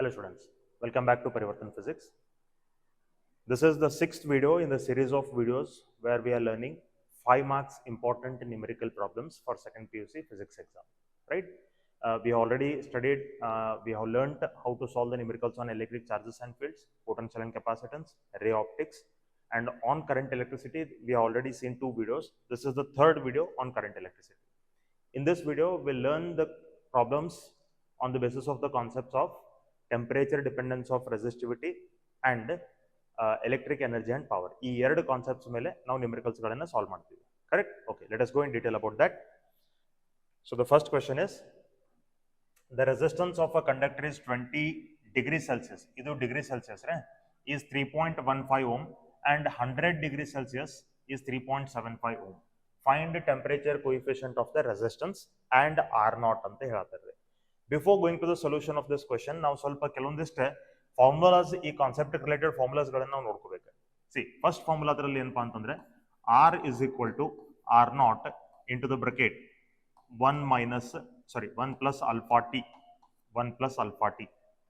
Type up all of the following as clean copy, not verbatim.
Hello students, welcome back to Parivartan Physics. This is the sixth video in the series of videos where we are learning 5 marks important numerical problems for second PUC physics exam, right? We already studied, we have learned how to solve the numericals on electric charges and fields, potential and capacitance, ray optics, and on current electricity. We have already seen 2 videos. This is the third video on current electricity. In this video, we'll learn the problems on the basis of the concepts of temperature dependence of resistivity and electric energy and power. ಈ ಎರಡು concepts ಮೇಲೆ ನಾವು numericals ಗಳನ್ನು solve ಮಾಡ್ತೀವಿ. Correct? Okay, let us go in detail about that. So the first question is, the resistance of a conductor is 20 degrees Celsius. ಇದು degree Celsius is 3.15 ohm and 100 degrees Celsius is 3.75 ohm. Find the temperature coefficient of the resistance and R naught ಅಂತ ಹೇಳ್ತಾರೆ. Before going to the solution of this question, ನಾವು ಸ್ವಲ್ಪ ಕೆಲವೊಂದಿಷ್ಟು formulas ಈ concept related formulas ಗಳನ್ನು ನಾವು ನೋಡ್ಕೋಬೇಕು. C first formula ಅದರಲ್ಲಿ ಏನಪ್ಪಾ ಅಂತಂದ್ರೆ R is equal to R naught into the bracket 1 plus alpha t, 1 plus alpha t.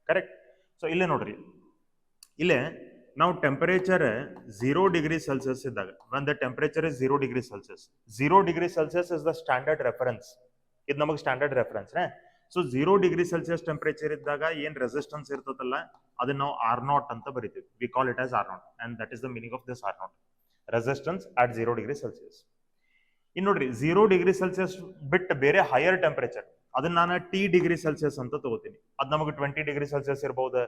Correct? So ಇಲ್ಲೇ ನೋಡ್ರಿ, ಇಲ್ಲೇ ನಾವು ಟೆಂಪರೇಚರ್ 0 degree Celsius ಇದ್ದಾಗ, when the temperature is 0 degree Celsius, 0 degree Celsius is the standard reference. ಇದು ನಮಗೆ standard reference. So 0 degree Celsius temperature ಇದ್ದಾಗ ಏನ್ resistance ಇರ್ತದಲ್ಲ ಅದನ್ನ ನಾವು ಆರ್ ನಾಟ್ ಅಂತ ಬರಿತೀವಿ. We call it as R naught and that is the meaning of this R naught, resistance at 0 degree Celsius. ಇನ್ನು ನೋಡ್ರಿ, 0 degree Celsius ಬಿಟ್ಟು ಬೇರೆ ಹೈಯರ್ ಟೆಂಪರೇಚರ್ ಅದನ್ನ ನಾನು ಟಿ ಡಿಗ್ರಿ ಸೆಲ್ಸಿಯಸ್ ಅಂತ ತಗೋತೀನಿ. ಅದು ನಮಗೆ 20 degree Celsius ಇರಬಹುದು,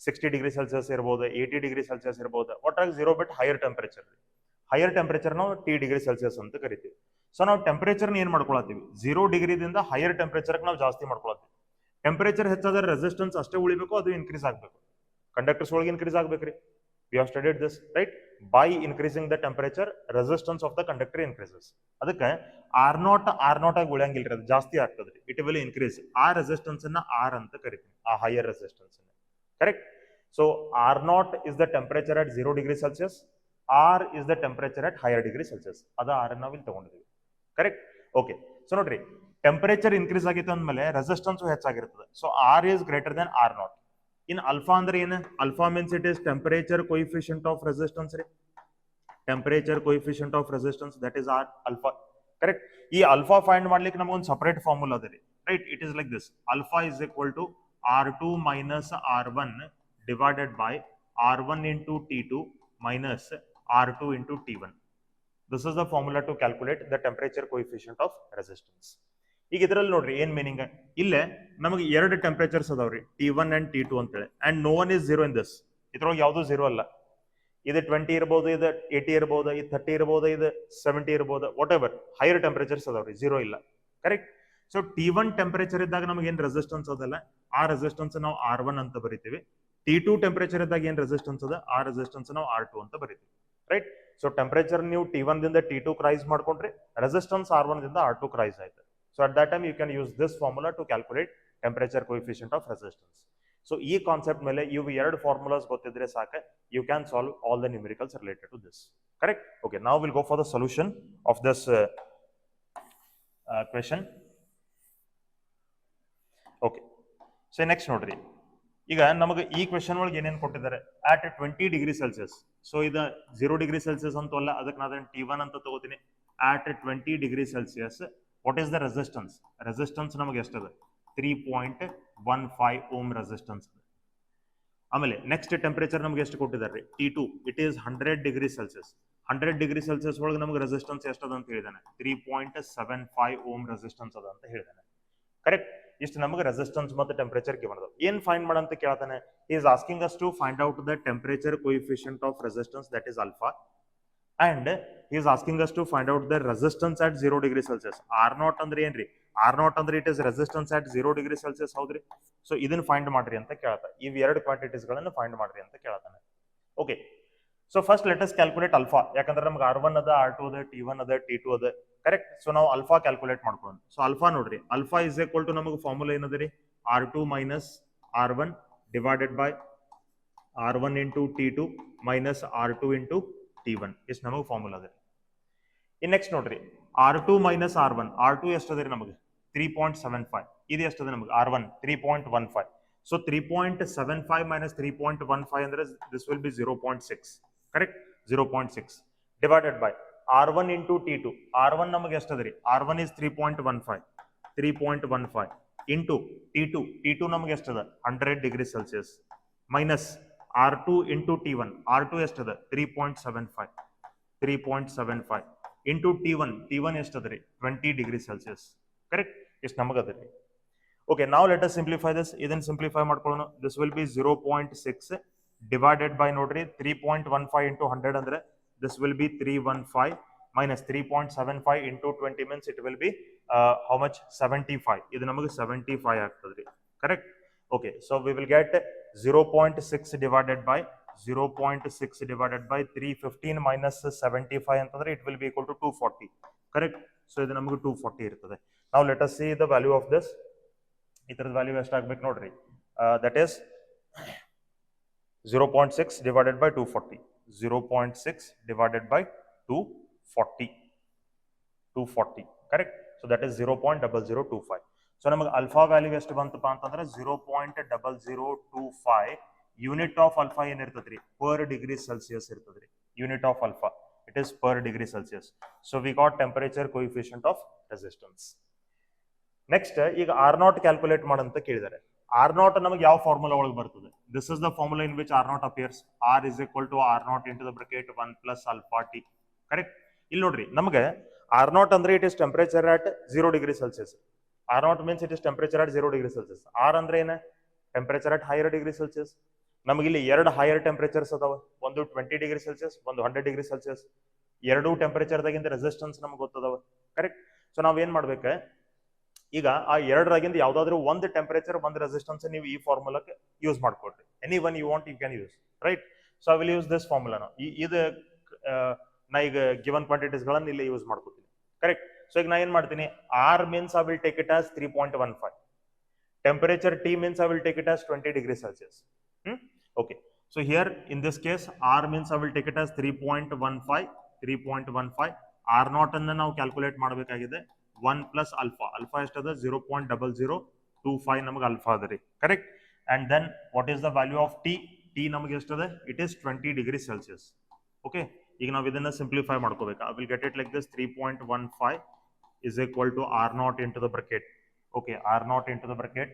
60 degree Celsius ಇರಬಹುದು, 80 degree Celsius ಇರಬಹುದು. ಒಟ್ಟಾಗಿ 0 ಬಿಟ್ಟು ಹೈಯರ್ ಟೆಂಪರೇಚರ್ ನಾವು ಟಿ ಡಿಗ್ರಿ ಸೆಲ್ಸಿಯಸ್ ಅಂತ ಕರಿತೀವಿ. ಸೊ ನಾವು ಟೆಂಪರೇಚರ್ ಏನ್ ಮಾಡ್ಕೊಳತ್ತೀವಿ, 0 ಡಿಗ್ರಿದಿಂದ ಹೈಯರ್ ಟೆಂಪರೇಚರ್ ನಾವು ಜಾಸ್ತಿ ಮಾಡ್ಕೊಳತ್ತೀವಿ. ಟೆಂಪರೇಚರ್ ಹೆಚ್ಚಾದ್ರೆ ರೆಸಿಸ್ಟೆನ್ಸ್ ಅಷ್ಟೇ ಉಳಿಬೇಕು, ಅದು ಇನ್ಕ್ರೀಸ್ ಆಗಬೇಕು. ಕಂಡಕ್ಟರ್ಸ್ ಒಳಗೆ ಇನ್ಕ್ರೀಸ್ ಆಗಬೇಕ್ರಿ. We have studied this, right? By increasing the temperature resistance of the conductor increases. ಅದಕ್ಕೆ ಆರ್ ನಾಟ್ ಆಗಿ ಉಳಿಯಂಗಿಲ್ರಿ, ಅದು ಜಾಸ್ತಿ ಆಗ್ತದ್ರಿ. It will increase. ಆ ರೆಸಿಸ್ಟೆನ್ಸ್ ಅನ್ನ ಆರ್ ಅಂತ ಕರಿತೀವಿ, ಆ higher resistance. Correct? So R naught is the temperature at 0 degree Celsius, R is the temperature at higher degree Celsius. ಅದ ಆರ್ ನಾವು ಇಲ್ಲಿ ತಗೊಂಡಿದ್ದೀವಿ. ಕರೆಕ್ಟ್? ಓಕೆ. ಸೊ ನೋಡ್ರಿ, ಟೆಂಪರೇಚರ್ ಇನ್ಕ್ರೀಸ್ ಆಗಿತ್ತು ಅಂದ್ಮೇಲೆ ರೆಸಿಸ್ಟೆನ್ಸ್ ಹೆಚ್ಚಾಗಿರ್ತದೆ. So R is greater than R naught. In alpha ಅಂದ್ರೆ ಏನು? Alpha means it is temperature coefficient of resistance ರೀ. Temperature coefficient of resistance, that is R alpha. Correct? ಈ alpha find ಮಾಡ್ಲಿಕ್ಕೆ ನಮಗೊಂದು separate formula ಅದ ರೀ, right? It is like this: alpha is equal to R2 minus R1 divided by R1 into T2 minus R2 into T1. This is the formula to calculate the temperature coefficient of resistance. ಈಗ ಇದರಲ್ಲಿ ನೋಡ್ರಿ ಏನ್ meaning, ಇಲ್ಲೇ ನಮಗೆ ಎರಡು temperatures ಅದಾವ್ರಿ, T1 and T2 ಅಂತೇಳಿ, and no one is 0 in this. ಇದ್ರೊಳಗೆ ಯಾವುದು 0 ಅಲ್ಲ. ಇದು 20 ಇರಬಹುದು, ಇದು 80 ಇರಬಹುದು, ಇದು 30 ಇರಬಹುದು, ಇದು 70 ಇರಬಹುದು, ವಾಟ್ ಎವರ್ ಹೈಯರ್ ಟೆಂಪರೇಚರ್ಸ್ ಅದಾವ್ರಿ, 0 ಇಲ್ಲ. ಕರೆಕ್ಟ್? ಸೊ T1 ಟೆಂಪರೇಚರ್ ಇದ್ದಾಗ ನಮಗೆ ಏನ್ ರೆಸಿಸ್ಟೆನ್ಸ್ ಅದಲ್ಲ, ಆ ರೆಸಿಸ್ಟೆನ್ಸ್ ನಾವು R1 ಅಂತ ಬರಿತೀವಿ. T2 ಟೆಂಪರೇಚರ್ ಇದ್ದಾಗ ಏನ್ ರೆಸಿಸ್ಟೆನ್ಸ್ ಅದ, ಆ ರೆಸಿಸ್ಟೆನ್ಸ್ ನಾವು R2 ಅಂತ ಬರಿತೀವಿ. ರೈಟ್? ಸೊ ಟೆಂಪರೇಚರ್ ನೀವು T1 ದಿಂದ T2 ರೈಸ್ ಮಾಡ್ಕೊಂಡ್ರಿ, ರೆಸಿಸ್ಟೆನ್ಸ್ R1 ದಿಂದ R2 ರೈಸ್ ಆಯ್ತು. So at that time you can use this formula to calculate temperature coefficient of resistance. So ಈ ಕಾನ್ಸೆಪ್ಟ್ ಮೇಲೆ ಇವು ಎರಡು ಫಾರ್ಮುಲಾಸ್ ಗೊತ್ತಿದ್ರೆ ಸಾಕು, you can solve all the numericals related to this. Correct? Okay, now will go for the solution of this question. Okay, so next ನೋಡ್ರಿ, ಈಗ ನಮಗೆ ಈ ಕ್ವೆಶ್ಚನ್ ಒಳಗೆ ಏನೇನು ಕೊಟ್ಟಿದ್ದಾರೆ, ಆಟ್ 20 degree Celsius. ಸೊ ಇದು 0 degree Celsius ಅಂತಲ್ಲ, ಅದಕ್ಕೆ ನಾನು T1 ಅಂತ ತಗೋತೀನಿ. ಆಟ್ 20 degree Celsius, what is the resistance? Resistance ನಮಗೆ ಎಷ್ಟದ? 3.15 ಓಮ್ ರೆಸಿಸ್ಟೆನ್ಸ್. ಆಮೇಲೆ ನೆಕ್ಸ್ಟ್ ಟೆಂಪರೇಚರ್ ನಮಗೆ ಎಷ್ಟು ಕೊಟ್ಟಿದ್ದಾರೆ? T2, it is 100 degree Celsius. 100 degree Celsius ಒಳಗೆ ನಮಗೆ ರೆಸಿಸ್ಟೆನ್ಸ್ ಎಷ್ಟದ ಅಂತ ಹೇಳಿದಾನೆ? 3.75 ಓಮ್ ರೆಸಿಸ್ಟೆನ್ಸ್ ಅದ ಅಂತ ಹೇಳಿದಾನೆ. ಕರೆಕ್ಟ್? ಇಷ್ಟು ನಮಗೆ ರೆಸಿಸ್ಟೆನ್ಸ್ ಮತ್ತು ಟೆಂಪರೇಚರ್ ಗಿವನ್ ಅದ. ಏನ್ ಫೈಂಡ್ ಮಾಡಂತ ಕೇಳ್ತಾನೆ? He is asking us to find out the temperature coefficient of resistance, that is alpha, and he is asking us to find out the resistance at 0 degree Celsius. R naught ಅಂದ್ರೆ ಏನ್ರಿ? R naught ಅಂದ್ರೆ it is resistance at 0 degree Celsius, ಹೌದ್ರಿ? ಸೊ ಇದನ್ನ find ಮಾಡ್ರಿ ಅಂತ ಕೇಳ್ತಾ, ಇವ್ ಎರಡು ಕ್ವಾಂಟಿಟೀಸ್ ಗಳನ್ನ ಫೈಂಡ್ ಮಾಡ್ರಿ ಅಂತ ಕೇಳ್ತಾನೆ. Okay, so first let us calculate alpha. ಯಾಕಂದ್ರೆ ನಮ್ಗೆ R1 ಅದ, R2 ಅದ, T1 ಅದ, T2 ಅದ. ಕರೆಕ್ಟ್? ಸೊ ನಾವು ಅಲ್ಫಾ ಕ್ಯಾಲ್ಕುಲೇಟ್ ಮಾಡ್ಕೊಳ್ಳೋಣ. ಸೊ ಅಲ್ಫಾ ನೋಡ್ರಿ, ಅಲ್ಫಾ ಇಸ್ ಈಕ್ವಲ್ ಟು ನಮಗೆ ಫಾರ್ಮುಲಾ ಏನದ ರೀ? R2 minus R1 divided by R1 into T2 minus R2 into T1. ಇಷ್ಟು ನಮಗೆ ಫಾರ್ಮುಲಾ ಅದ. ಇನ್ ನೆಕ್ಸ್ಟ್ ನೋಡ್ರಿ, R2 minus R1, R2 ಎಷ್ಟದ ರೀ ನಮಗೆ? 3.75. ಇದು ಎಷ್ಟದ ನಮಗೆ? R1 3.15. So 3.75 minus 3.15 ಅಂದ್ರೆ this will be 0.6. Correct? 0.6 divided by R1 into T2. R1 ನಮಗೆ ಎಷ್ಟದರಿ? R1 is 3.15. 3.15 into T2. T2 ನಮಗೆ ಎಷ್ಟದ? 100 degree Celsius minus R2 into T1. R2 ಎಷ್ಟದ? 3.75. 3.75 into T1. T1 ಎಷ್ಟದರಿ? 20 degree Celsius. Correct? ಎಷ್ಟು ನಮಗದರಿ? Okay, now let us simplify this. Then simplify ಮಾಡ್ಕೊಳ್ಳೋಣ. This will be 0.6 divided by ನೋಡ್ರಿ 3.15 into 100 ಅಂದ್ರೆ this will be 315 minus 3.75 into 20 means it will be how much? 75. ಇದು ನಮಗೆ 75 ಆಗ್ತದ್ರಿ. Correct? Okay, so we will get 0.6 divided by 315 minus 75 ಅಂತಂದ್ರೆ it will be equal to 240. Correct? So ಇದು ನಮಗೆ 240 ಇರ್ತದೆ. Now let us see the value of this. ಇದರ value ಎಷ್ಟಾಗಬೇಕು ನೋಡ್ರಿ, that is 0.6 divided by 240. 0.6 divided by 240. Correct? So that is 0.0025. So ನಮಗೆ alpha value ಎಷ್ಟು ಬಂತಪ್ಪ ಅಂತಂದ್ರೆ 0.0025 unit of alpha ಏನಿರ್ತದ್ರಿ? Per degree Celsius ಇರ್ತದ್ರಿ. Unit of alpha, it is per degree Celsius. So we got temperature coefficient of resistance. Next ಈಗ R0 calculate ಮಾಡಂತ ಕೇಳಿದ್ದಾರೆ. R0 ನಮಗೆ ಯಾವ ಫಾರ್ಮುಲಾ ಒಳಗೆ ಬರ್ತದೆ? This is the formula in which R0 appears. R is equal to R0 into the bracket 1 plus alpha T. Correct? ಇಲ್ಲಿ ನೋಡ್ರಿ, ನಮಗೆ R0 ಅಂದ್ರೆ it is temperature at 0 degree Celsius. R0 means it is temperature at 0 degree Celsius. R ಅಂದ್ರೆ ಏನು? Temperature at higher degree Celsius. ನಮಗೆ ಇಲ್ಲಿ ಎರಡು higher temperatures ಅದಾವ, ಒಂದು 20 degree Celsius, ಒಂದು 100 degree Celsius. ಎರಡೂ ಟೆಂಪರೇಚರ್ದಾಗಿಂದ ರೆಸಿಸ್ಟೆನ್ಸ್ ನಮ್ಗೆ ಗೊತ್ತದಾವ. ಕರೆಕ್ಟ್? ಸೊ ನಾವ್ ಏನ್ ಮಾಡ್ಬೇಕು, ಈಗ ಆ ಎರಡರಾಗಿಂದ ಯಾವ್ದಾದ್ರು ಒಂದು ಟೆಂಪರೇಚರ್ ಒಂದು ರೆಸಿಸ್ಟೆನ್ಸ್ ನೀವು ಈ ಫಾರ್ಮುಲಾಕ್ಕೆ ಯೂಸ್ ಮಾಡ್ಕೊಡ್ರಿ. Any one you want you can use, right? So I will use this formula. ಇದು ನಾ ಈಗ ಗಿವನ್ ಕ್ವಾಂಟಿಟೀಸ್ ಗಳನ್ನ ಇಲ್ಲಿ ಯೂಸ್ ಮಾಡ್ಕೊತೀನಿ. ಕರೆಕ್ಟ್? ಸೊ ಈಗ ನಾ ಏನ್ ಮಾಡ್ತೀನಿ, R means I will take it as 3.15. Temperature T means I will take it as 20 degree Celsius. Okay, so here in this case R means I will take it as 3.15. R naught ಅನ್ನ ನಾವು calculate ಮಾಡಬೇಕಾಗಿದೆ. 1 plus alpha. Alpha ಎಷ್ಟದ? 0.0025 ನಮಗೆ alpha ಅದರಿ. Correct? And then what is the value of T? T ನಮಗೆ ಎಷ್ಟದ? It is 20 degree Celsius. Okay, ಈಗ ನಾವು ಇದನ್ನ ಸಿಂಪ್ಲಿಫೈ ಮಾಡ್ಕೋಬೇಕು. I will get it like this. 3.15 is equal to R0 into the bracket. Okay, R0 into the bracket,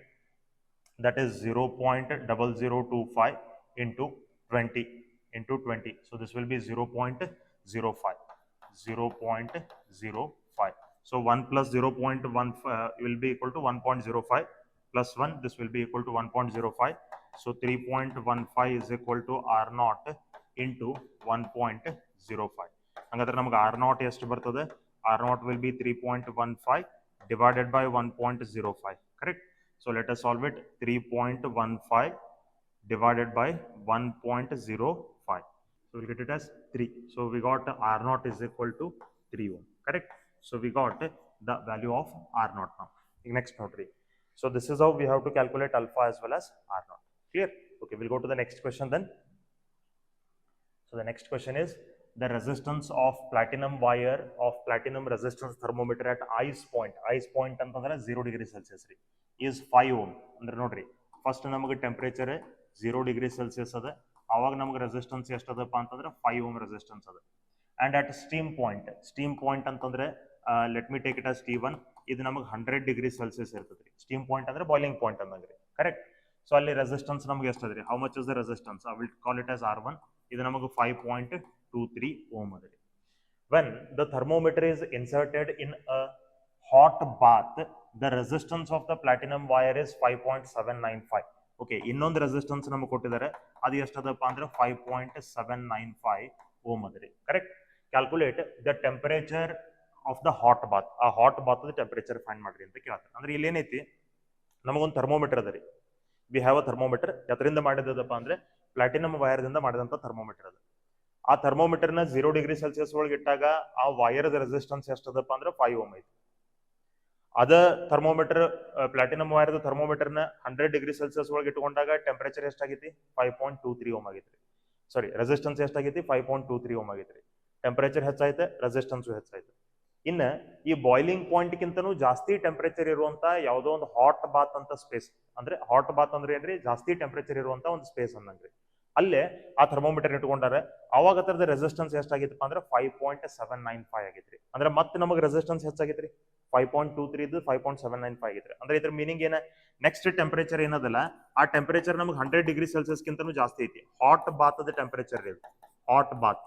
that is 0.0025 into 20 into 20. So this will be 0.05. 0.05. So 1 plus 0.1 will be equal to 1.05 plus 1. This will be equal to 1.05. So 3.15 is equal to R0 into 1.05. Hangadre namaga R0 ಎಷ್ಟು ಬರ್ತದೆ? R0 will be 3.15 divided by 1.05. Correct? So let us solve it. 3.15 divided by 1.05. So we'll get it as 3. So we got R0 is equal to 3 ohm. Correct? So we got the value of R0 now. Next note. So this is how we have to calculate alpha as well as R0. Clear? Okay, we'll go to the next question then. So the next question is the resistance of platinum wire of platinum resistance thermometer at ice point. Ice point ಅಂತಂದ್ರೆ 0 degree Celsius ರೀ, is 5 ohm. ಅಂದ್ರೆ ನೋಡ್ರಿ, first ನಮಗೆ temperature 0 degree Celsius ಅದ, ಅವಾಗ ನಮಗೆ resistance ಎಷ್ಟದಪ್ಪ ಅಂತಂದ್ರೆ 5 ohm resistance ಅದ. ಅಂಡ್ ಅಟ್ ಸ್ಟೀಮ್ ಪಾಯಿಂಟ್ ಅಂತಂದ್ರೆ let me take it as T1. ಇದು ನಮಗೆ 100 degree Celsius ಇರ್ತದ್ರಿ. ಸ್ಟೀಮ್ ಪಾಯಿಂಟ್ ಅಂದ್ರೆ ಬಾಯ್ಲಿಂಗ್ ಪಾಯಿಂಟ್ ಅನ್ನಂಗ್ರಿ. ಕರೆಕ್ಟ್? ಸೊ ಅಲ್ಲಿ ರೆಸಿಸ್ಟೆನ್ಸ್ ನಮಗೆ ಎಷ್ಟದ್ರಿ? How much is the resistance? I will call it as R1. ಇದು ನಮಗೆ 5.23 ohm ಅದರಿ. When the thermometer is inserted in a hot bath, the resistance of the platinum wire is 5.795. Okay, ಇನ್ನೊಂದು resistance ನಮಗೆ ಕೊಟ್ಟಿದ್ದಾರೆ, ಅದು ಎಷ್ಟದಪ್ಪ ಅಂದ್ರೆ 5.795 ohm ಅದರಿ. Correct? Calculate the temperature of the hot bath. ಆ ಹಾಟ್ ಬಾತ್ ಟೆಂಪರೇಚರ್ ಫೈಂಡ್ ಮಾಡ್ರಿ ಅಂತ ಕೇಳ್ತಾರೆ. ಅಂದ್ರೆ ಇಲ್ಲಿ ಏನೈತಿ, ನಮಗೊಂದು ಥರ್ಮೋಮೀಟರ್ ಅದರಿ. We have a thermometer. ಎದರಿಂದ ಮಾಡಿದಪ್ಪ ಅಂದ್ರೆ ಪ್ಲಾಟಿನಮ್ ವೈರ್ದಿಂದ ಮಾಡಿದಂಥ ಥರ್ಮೋಮೀಟರ್ ಅದು. ಆ ಥರ್ಮೋಮೀಟರ್ನ 0 degree Celsius ಒಳಗೆ ಇಟ್ಟಾಗ ಆ ವೈರ್ದ ರೆಸಿಸ್ಟೆನ್ಸ್ ಎಷ್ಟದಪ್ಪ ಅಂದ್ರೆ 5 ohm ಐತಿ. ಅದ ಥರ್ಮೋಮೀಟರ್ ಪ್ಲಾಟಿನಮ್ ವೈರ್ದ ಥರ್ಮೋಮೀಟರ್ನ 100 degree Celsius ಒಳಗೆ ಇಟ್ಕೊಂಡಾಗ ಟೆಂಪರೇಚರ್ ಎಷ್ಟಾಗೈತಿ? 5.23 ohm ಆಗೈತಿ. ಸಾರಿ, ರೆಸಿಸ್ಟೆನ್ಸ್ ಎಷ್ಟಾಗೈತಿ? 5.23 ohm ಆಗೈತಿ. ಟೆಂಪರೇಚರ್ ಹೆಚ್ಚಾಯ್ತು, ರೆಸಿಸ್ಟೆನ್ಸ್ ಹೆಚ್ಚಾಯ್ತು. ಇನ್ನು ಈ ಬಾಯ್ಲಿಂಗ್ ಪಾಯಿಂಟ್ ಗಿಂತನೂ ಜಾಸ್ತಿ ಟೆಂಪರೇಚರ್ ಇರುವಂತ ಯಾವುದೋ ಒಂದು ಹಾಟ್ ಬಾತ್ ಅಂತ ಸ್ಪೇಸ್, ಅಂದ್ರೆ ಹಾಟ್ ಬಾತ್ ಅಂದ್ರೆ ಏನ್ರಿ ಜಾಸ್ತಿ ಟೆಂಪರೇಚರ್ ಇರುವಂತ ಒಂದು ಸ್ಪೇಸ್ ಅಂದಂಗ್ರಿ. ಅಲ್ಲೇ ಆ ಥರ್ಮೋಮೀಟರ್ ಇಟ್ಕೊಂಡಾರೆ ಅವಾಗ ಅದರದ ರೆಸಿಸ್ಟೆನ್ಸ್ ಎಷ್ಟಾಗಿತ್ತಪ್ಪ ಅಂದ್ರೆ 5.795 ಆಗಿತ್ರಿ. ಅಂದ್ರೆ ಮತ್ತೆ ನಮಗೆ ರೆಸಿಸ್ಟೆನ್ಸ್ ಹೆಚ್ಚಾಗಿತ್ರಿ 5.23 ಇದ್ದು 5.795 ಆಗಿತ್ರಿ. ಅಂದ್ರೆ ಇದ್ರ ಮೀನಿಂಗ್ ಏನ, ನೆಕ್ಸ್ಟ್ ಟೆಂಪರೇಚರ್ ಏನದಲ್ಲ ಆ ಟೆಂಪರೇಚರ್ ನಮಗೆ 100 ಡಿಗ್ರಿ ಸೆಲ್ಸಿಯಸ್ ಗಿಂತನೂ ಜಾಸ್ತಿ ಐತಿ. ಹಾಟ್ ಬಾತ್ ಟೆಂಪರೇಚರ್ ಇದು, ಹಾಟ್ ಬಾತ್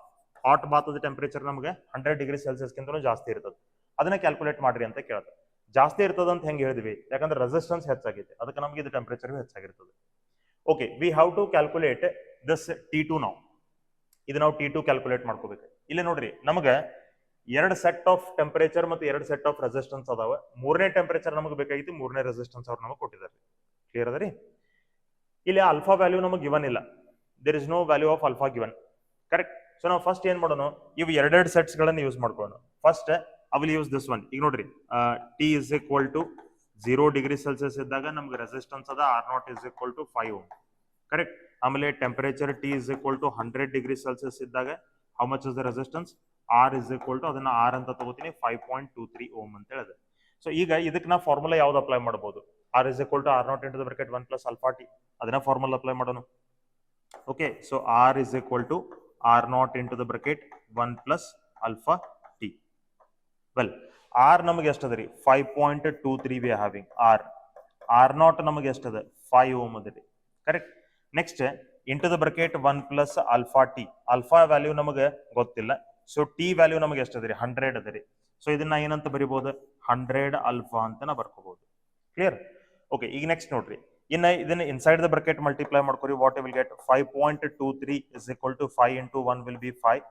ಟೆಂಪರೇಚರ್ ನಮಗೆ 100 ಡಿಗ್ರಿ ಸೆಲ್ಸಿಯಸ್ ಗಿಂತನೂ ಜಾಸ್ತಿ ಇರ್ತದೆ. ಅದನ್ನ ಕ್ಯಾಲ್ಕುಲೇಟ್ ಮಾಡ್ರಿ ಅಂತ ಕೇಳ್ತಾರೆ. ಜಾಸ್ತಿ ಇರ್ತದ ಅಂತ ಹೆಂಗೆ ಹೇಳಿದ್ವಿ, ಯಾಕಂದ್ರೆ ರೆಸಿಸ್ಟೆನ್ಸ್ ಹೆಚ್ಚಾಗೈತೆ, ಅದಕ್ಕೆ ನಮಗೆ ಇದು ಟೆಂಪರೇಚರ್ ಹೆಚ್ಚಾಗಿರ್ತದೆ. Okay, we have to calculate this T2 ನಾವು. ಇದು ನಾವು T2 ಕ್ಯಾಲ್ಕುಲೇಟ್ ಮಾಡ್ಕೋಬೇಕು. ಇಲ್ಲಿ ನೋಡ್ರಿ ನಮಗೆ ಎರಡು ಸೆಟ್ ಆಫ್ ಟೆಂಪರೇಚರ್ ಮತ್ತು ಎರಡು ಸೆಟ್ ಆಫ್ ರೆಸಿಸ್ಟೆನ್ಸ್ ಅದಾವ. ಮೂರನೇ ಟೆಂಪರೇಚರ್ ನಮಗೆ ಬೇಕಾಗಿತ್ತು, ಮೂರನೇ ರೆಸಿಸ್ಟೆನ್ಸ್ ಅವ್ರು ನಮಗೆ ಕೊಟ್ಟಿದ್ದಾರೆ. ಕ್ಲಿಯರ್ ಅದ ರೀ? ಇಲ್ಲಿ ಆಲ್ಫಾ ವ್ಯಾಲ್ಯೂ ನಮಗೆ ಗಿವನ್ ಇಲ್ಲ, there is no value of alpha given. Correct. So ನಾವು ಫಸ್ಟ್ ಏನ್ ಮಾಡೋಣ, ಇವು ಎರಡೆರಡು ಸೆಟ್ಸ್ ಗಳನ್ನ ಯೂಸ್ ಮಾಡ್ಕೊಳ್ಳೋಣ. First I will use this one. ಈಗ ನೋಡ್ರಿ T is equal to 0 degree Celsius ಇದ್ದಾಗ ನಮ್ಗೆ ರೆಸಿಸ್ಟೆನ್ಸ್ ಅದ R0 is equal to 5 ohm. Correct. ಆಮೇಲೆ temperature T is equal to 100 degree Celsius ಇದ್ದಾಗ how much is the resistance, R is equal to ಅದನ್ನ R ಅಂತ ತಗೋತೀನಿ 5.23 ohm ಅಂತ ಹೇಳಿದೆ. ಸೊ ಈಗ ಇದಕ್ಕೆ ನಾ ಫಾರ್ಮುಲಾ ಯಾವ್ದು ಅಪ್ಲೈ ಮಾಡಬಹುದು, R is equal to R0 into the bracket 1 plus alpha T. ಅದನ್ನ ಫಾರ್ಮುಲಾ ಅಪ್ಲೈ ಮಾಡೋಣ. Okay, so R is equal to R0 into the bracket 1 plus alpha T. Well, R ನಮಗೆ ಎಷ್ಟದ ರೀ 5.23 V having R0 ನಮಗೆ ಎಷ್ಟದ 5 ohm ಅದ ರೀ. Correct. Next into the bracket 1 plus alpha T. Alpha value ನಮಗೆ ಗೊತ್ತಿಲ್ಲ, so T value ನಮಗೆ ಎಷ್ಟದ ರೀ 100 ಅದ ರೀ. ಸೊ ಇದನ್ನ ಏನಂತ ಬರಿಬಹುದು, 100 ಆಲ್ಫಾ ಅಂತ ನಾ ಬರ್ಕೋಬಹುದು. ಕ್ಲಿಯರ್? ಓಕೆ, ಈಗ ನೆಕ್ಸ್ಟ್ ನೋಡ್ರಿ, ಇನ್ನ ಇದನ್ನ ಇನ್ಸೈಡ್ ದ ಬ್ರಕೆಟ್ ಮಲ್ಟಿಪ್ಲೈ ಮಾಡ್ಕೊರಿ. What will get 5.23 is equal to 5 into 1 will be 5,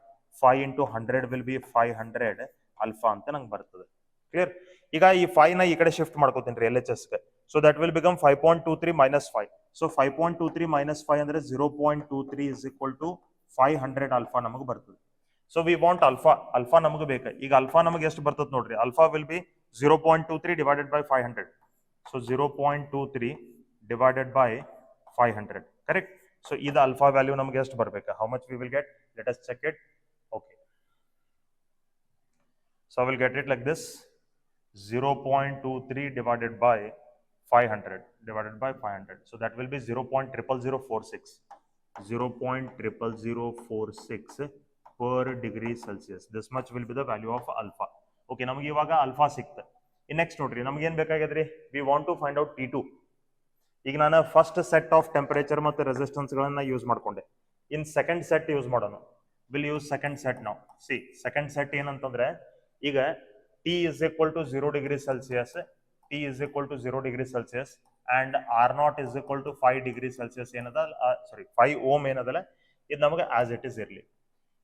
5 into 100 will be 500 alpha ಅಂತ ನಂಗೆ ಬರ್ತದೆ. ಕ್ಲಿಯರ್? ಈಗ ಈ 5 ನ ಈ ಕಡೆ ಶಿಫ್ಟ್ ಮಾಡ್ಕೋತೀನಿ ರೀ LHS ಗೆ. So that will become 5.23 minus 5. So 5.23 minus 5 ಅಂದ್ರೆ 0.23 is equal to 500 alpha ನಮಗೆ ಬರ್ತದೆ. ಸೊ ವಿ ವಾಂಟ್ ಅಲ್ಫಾ ನಮಗೆ ಬೇಕು. ಈಗ ಅಲ್ಫಾ ನಮಗೆ ಎಷ್ಟು ಬರ್ತದೆ ನೋಡ್ರಿ, alpha will be 0.23 divided by 500. So 0.23 divided by 500. Correct. So ಇದು ಅಲ್ಫಾ ವ್ಯಾಲ್ಯೂ ನಮಗೆ ಎಷ್ಟು ಬರಬೇಕು, how much we will get, let us check it. Okay, so I will get it like this, 0.23 divided by 500 divided by 500. So that will be 0.00046. 0.00046 per degree Celsius. This much will be the value of alpha. Okay, ನಮಗೆ ಇವಾಗ alpha ಸಿಕ್ತ. Next ನೋಡ್ರಿ ನಮಗೆ ಏನು ಬೇಕಾಗಿದ್ರಿ, we want to find out T2. ಈಗ ನಾನು first set of temperature ಮತ್ತು resistance ಗಳನ್ನ use ಮಾಡ್ಕೊಂಡೆ. ಇನ್ ಸೆಕೆಂಡ್ ಸೆಟ್ ಯೂಸ್ ಮಾಡೋಣ. ವಿಲ್ ಯೂಸ್ ಸೆಕೆಂಡ್ ಸೆಟ್ ನಾವು. ಸಿ ಸೆಕೆಂಡ್ ಸೆಟ್ ಏನಂತಂದ್ರೆ, ಈಗ T is equal to 0 degree Celsius, T is equal to 0 degree Celsius and R0 is equal to 5 degree Celsius ಏನದ, ಸಾರಿ 5 ohm ಏನದಲ್ಲ, ಇದು ನಮಗೆ as it is ಇರಲಿ.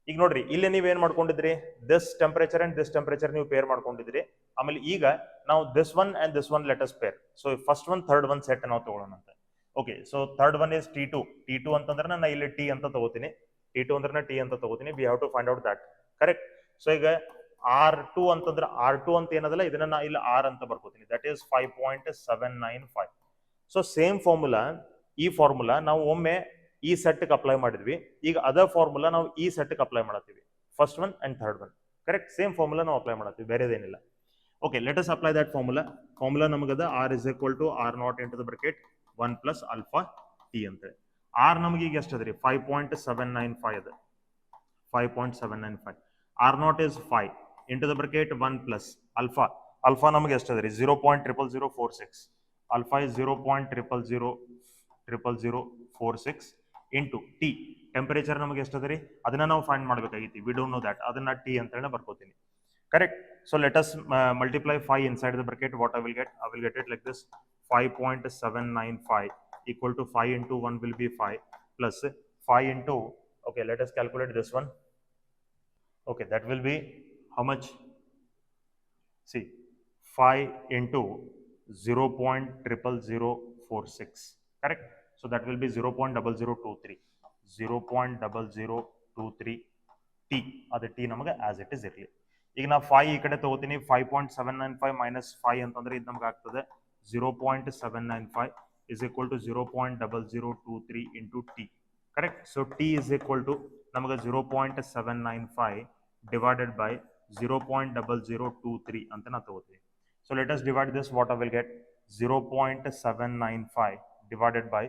ಈಗ ನೋಡ್ರಿ ಇಲ್ಲಿ ನೀವು ಏನ್ ಮಾಡ್ಕೊಂಡಿದ್ರಿ, this temperature and this temperature ನೀವು ಪೇರ್ ಮಾಡ್ಕೊಂಡಿದ್ರಿ. ಆಮೇಲೆ ಈಗ ನಾವು this one and this one let us pair. So first one third one set ನಾವು ತಗೊಳ್ಳೋಣ ಅಂತ. Okay, so third one is T2 ಅಂತಂದ್ರೆ ನಾನು ಇಲ್ಲಿ T ಅಂತ ತಗೋತೀನಿ. T2 ಅಂದ್ರೆ T ಅಂತ ತಗೋತೀನಿ. We have to find out that. Correct. So ಈಗ R2 ಅಂತಂದ್ರೆ R2 ಅಂತ ಏನದಲ್ಲ, ಇದನ್ನ ನಾ ಇಲ್ಲಿ R ಅಂತ ಬರ್ಕೋತೀನಿ. ದಟ್ ಈಸ್ 5.795. ಸೊ ಸೇಮ್ ಫಾರ್ಮುಲಾ, ಈ ಫಾರ್ಮುಲಾ ನಾವು ಒಮ್ಮೆ ಈ ಸೆಟ್ ಅಪ್ಲೈ ಮಾಡಿದ್ವಿ. ಈಗ ಅದೇ ಫಾರ್ಮುಲಾ ನಾವು ಈ ಸೆಟ್ ಅಪ್ಲೈ ಮಾಡತ್ತೀವಿ, first one and third one. Correct. Same formula ನಾವು ಅಪ್ಲೈ ಮಾಡತ್ತೀವಿ, ಬೇರೆದೇನಿಲ್ಲ. Okay, let us apply that formula. Formula ನಮಗದ R is equal to R0 into the bracket 1 plus alpha T ಅಂತ. R ನಮಗೆ ಈಗ ಎಷ್ಟದ್ರಿ 5.795 ಅದ. 5.795. R0 is 5 into the bracket 1 plus alpha ನಮಗೆ ಎಷ್ಟದ್ರಿ 0.00046. alpha is 0.00046 into T. Temperature ನಮಗೆ ಎಷ್ಟದ್ರಿ ಅದನ್ನ ನಾವು ಫೈಂಡ್ ಮಾಡಬೇಕಾಗಿತ್ತು. ವಿ ಡೋಂಟ್ ನೋ ದಟ್, ಅದನ್ನ T ಅಂತ ಹೇಳಿ ಬರ್ಕೋತೀನಿ. Correct. So let us multiply 5 inside the bracket. What I will get it like this, 5.795 equal to 5 into 1 will be 5 plus 5 into, okay, let us calculate this one. Okay, that will be how much? See, 5 into 0.00046. Correct. So that will be 0.0023. 0.0023 T. ಅದು T ನಮಗೆ as it is ಇರಲಿ. ಈಗ ನಾವು 5 ಈ ಕಡೆ ತಗೋತೀನಿ. 5.795 minus 5 ಅಂತಂದ್ರೆ ಇದು ನಮ್ಗೆ ಆಗ್ತದೆ 0.795 is equal to 0.0023 into T. Correct. So T is equal to ನಮಗೆ 0.795 divided by 0.0023 ಅಂತ ನಾ ತಗೋತೀನಿ. So let us divide this. What I will get, 0.795 divided by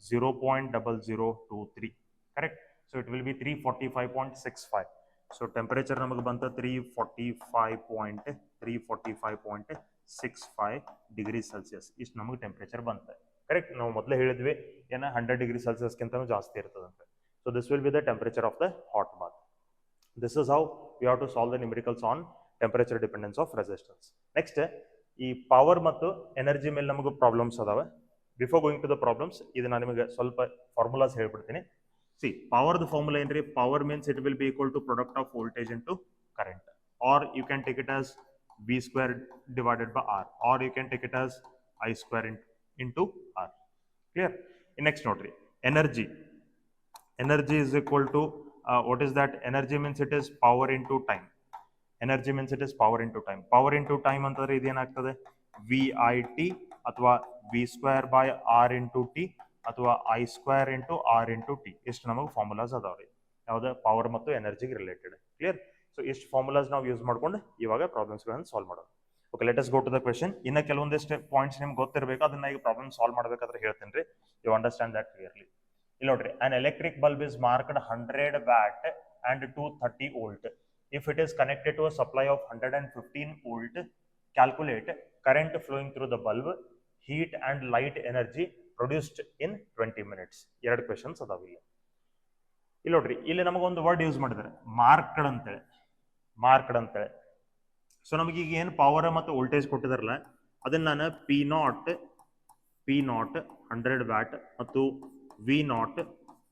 0.0023. Correct? So it will be 345.65. So temperature ನಮಗೆ ಬಂತ 345.65 degree Celsius ಇಷ್ಟು ನಮಗೆ temperature ಬಂತ. Correct? ನಾವು ಮೊದಲೇ ಹೇಳಿದ್ವಿ ಏನ 100 ಡಿಗ್ರಿ ಸೆಲ್ಸಿಯಸ್ಗಿಂತ ಜಾಸ್ತಿ ಇರ್ತದಂತೆ. So this will be the temperature of the hot bath. This is how we have to solve the numericals on temperature dependence of resistance. Next, ಈ ಪವರ್ ಮತ್ತು ಎನರ್ಜಿ ಮೇಲೆ ನಮಗೆ ಪ್ರಾಬ್ಲಮ್ಸ್ ಅದಾವೆ. Before going to the problems ಇದು ನಾನು ನಿಮಗೆ ಸ್ವಲ್ಪ formulas ಹೇಳ್ಬಿಡ್ತೀನಿ. ಸಿ ಪವರ್ದು ಫಾರ್ಮುಲಾ ಏನ್ರಿ? Power means it will be equal to product of voltage into current, or you can take it as V square divided by R, or you can take it as I square into R. Clear? Next ನೋಡ್ರಿ, energy. Energy is equal to what is that? Energy means it is power into time. Energy means it is power into time. Power into time ಅಂತಂದ್ರೆ ಇದೇನಾಗ್ತದೆ? VIT ಅಥವಾ V square by R into T ಅಥವಾ I square into R into T. ಇಷ್ಟು ನಮಗೆ formulas ಅದಾವ್ರಿ ಯಾವ್ದು? Power ಮತ್ತು ಎನರ್ಜಿಗೆ related. Clear? So ಇಷ್ಟು ಫಾರ್ಮುಲಾಸ್ ನಾವು ಯೂಸ್ ಮಾಡ್ಕೊಂಡು ಇವಾಗ ಪ್ರಾಬ್ಲಮ್ಸ್ಗಳನ್ನು ಸಾಲ್ವ್ ಮಾಡೋದು. Okay, let us go to the question. ಇನ್ನು ಕೆಲವೊಂದಿಷ್ಟು ಪಾಯಿಂಟ್ಸ್ ನಿಮ್ಗೆ ಗೊತ್ತಿರಬೇಕು, ಅದನ್ನ ಈಗ ಪ್ರಾಬ್ಲಮ್ ಸಾಲ್ವ್ ಮಾಡಬೇಕಾದ್ರೆ ಹೇಳ್ತೀನಿ ರೀ. You understand that clearly. ಇಲ್ಲಿ ನೋಡ್ರಿ, an electric bulb is marked 100 watt and 230 volt. If it is connected to a supply of 115 volt, calculate current flowing through the bulb, heat and light energy produced in 20 minutes. ಎರಡು questions ಅದಾವ ಇಲ್ಲಿ. ಇಲ್ಲಿ ನೋಡ್ರಿ, ಇಲ್ಲಿ ನಮಗೊಂದು word use ಮಾಡಿದ್ದಾರೆ, marked ಅಂತೇಳಿ. Marked ಅಂತೇಳಿ. ಸೊ ನಮಗೀಗ ಏನು ಪವರ್ ಮತ್ತು ವೋಲ್ಟೇಜ್ ಕೊಟ್ಟಿದಾರಲ್ಲ, ಅದನ್ನ ನಾನು ಪಿ ನಾಟ್ 100 ವ್ಯಾಟ್ ಮತ್ತು V0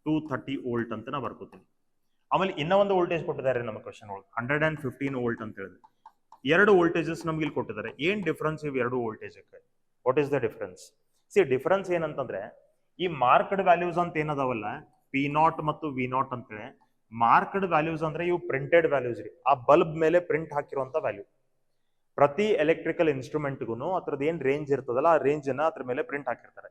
230 ವೋಲ್ಟ್ ಅಂತ ನಾ ಬರ್ಕೋತೀನಿ. ಆಮೇಲೆ ಇನ್ನೂ ಒಂದು ವೋಲ್ಟೇಜ್ ಕೊಟ್ಟಿದ್ದಾರೆ ನಮ್ಮ ಕ್ವೆಶನ್ ಒಳಗೆ, 115 ವೋಲ್ಟ್ ಅಂತ ಹೇಳಿದ್ರೆ. ಎರಡು ವೋಲ್ಟೇಜಸ್ ನಮ್ಗೆ ಇಲ್ಲಿ ಕೊಟ್ಟಿದ್ದಾರೆ. ಏನ್ ಡಿಫ್ರೆನ್ಸ್ ಇವು ಎರಡು ವೋಲ್ಟೇಜಕ್ಕೆ? What is the difference? See difference ಏನಂತಂದ್ರೆ, ಈ ಮಾರ್ಕ್ಡ್ ವ್ಯಾಲ್ಯೂಸ್ ಅಂತ ಏನದಾವಲ್ಲ, P0 ಮತ್ತು V0 ಅಂತೇಳಿ, ಮಾರ್ಕ್ಡ್ ವ್ಯಾಲ್ಯೂಸ್ ಅಂದ್ರೆ ಇವು ಪ್ರಿಂಟೆಡ್ ವ್ಯಾಲ್ಯೂಸ್ ರೀ. ಆ ಬಲ್ಬ್ ಮೇಲೆ ಪ್ರಿಂಟ್ ಹಾಕಿರುವಂತ ವ್ಯಾಲ್ಯೂ. ಪ್ರತಿ ಎಲೆಕ್ಟ್ರಿಕಲ್ ಇನ್ಸ್ಟ್ರೂಮೆಂಟ್ಗೂ ಅದ್ರದ್ದು ಏನ್ ರೇಂಜ್ ಇರ್ತದಲ್ಲ, ಆ ರೇಂಜ್ ಅನ್ನ ಅದ್ರ ಮೇಲೆ ಪ್ರಿಂಟ್ ಹಾಕಿರ್ತಾರೆ.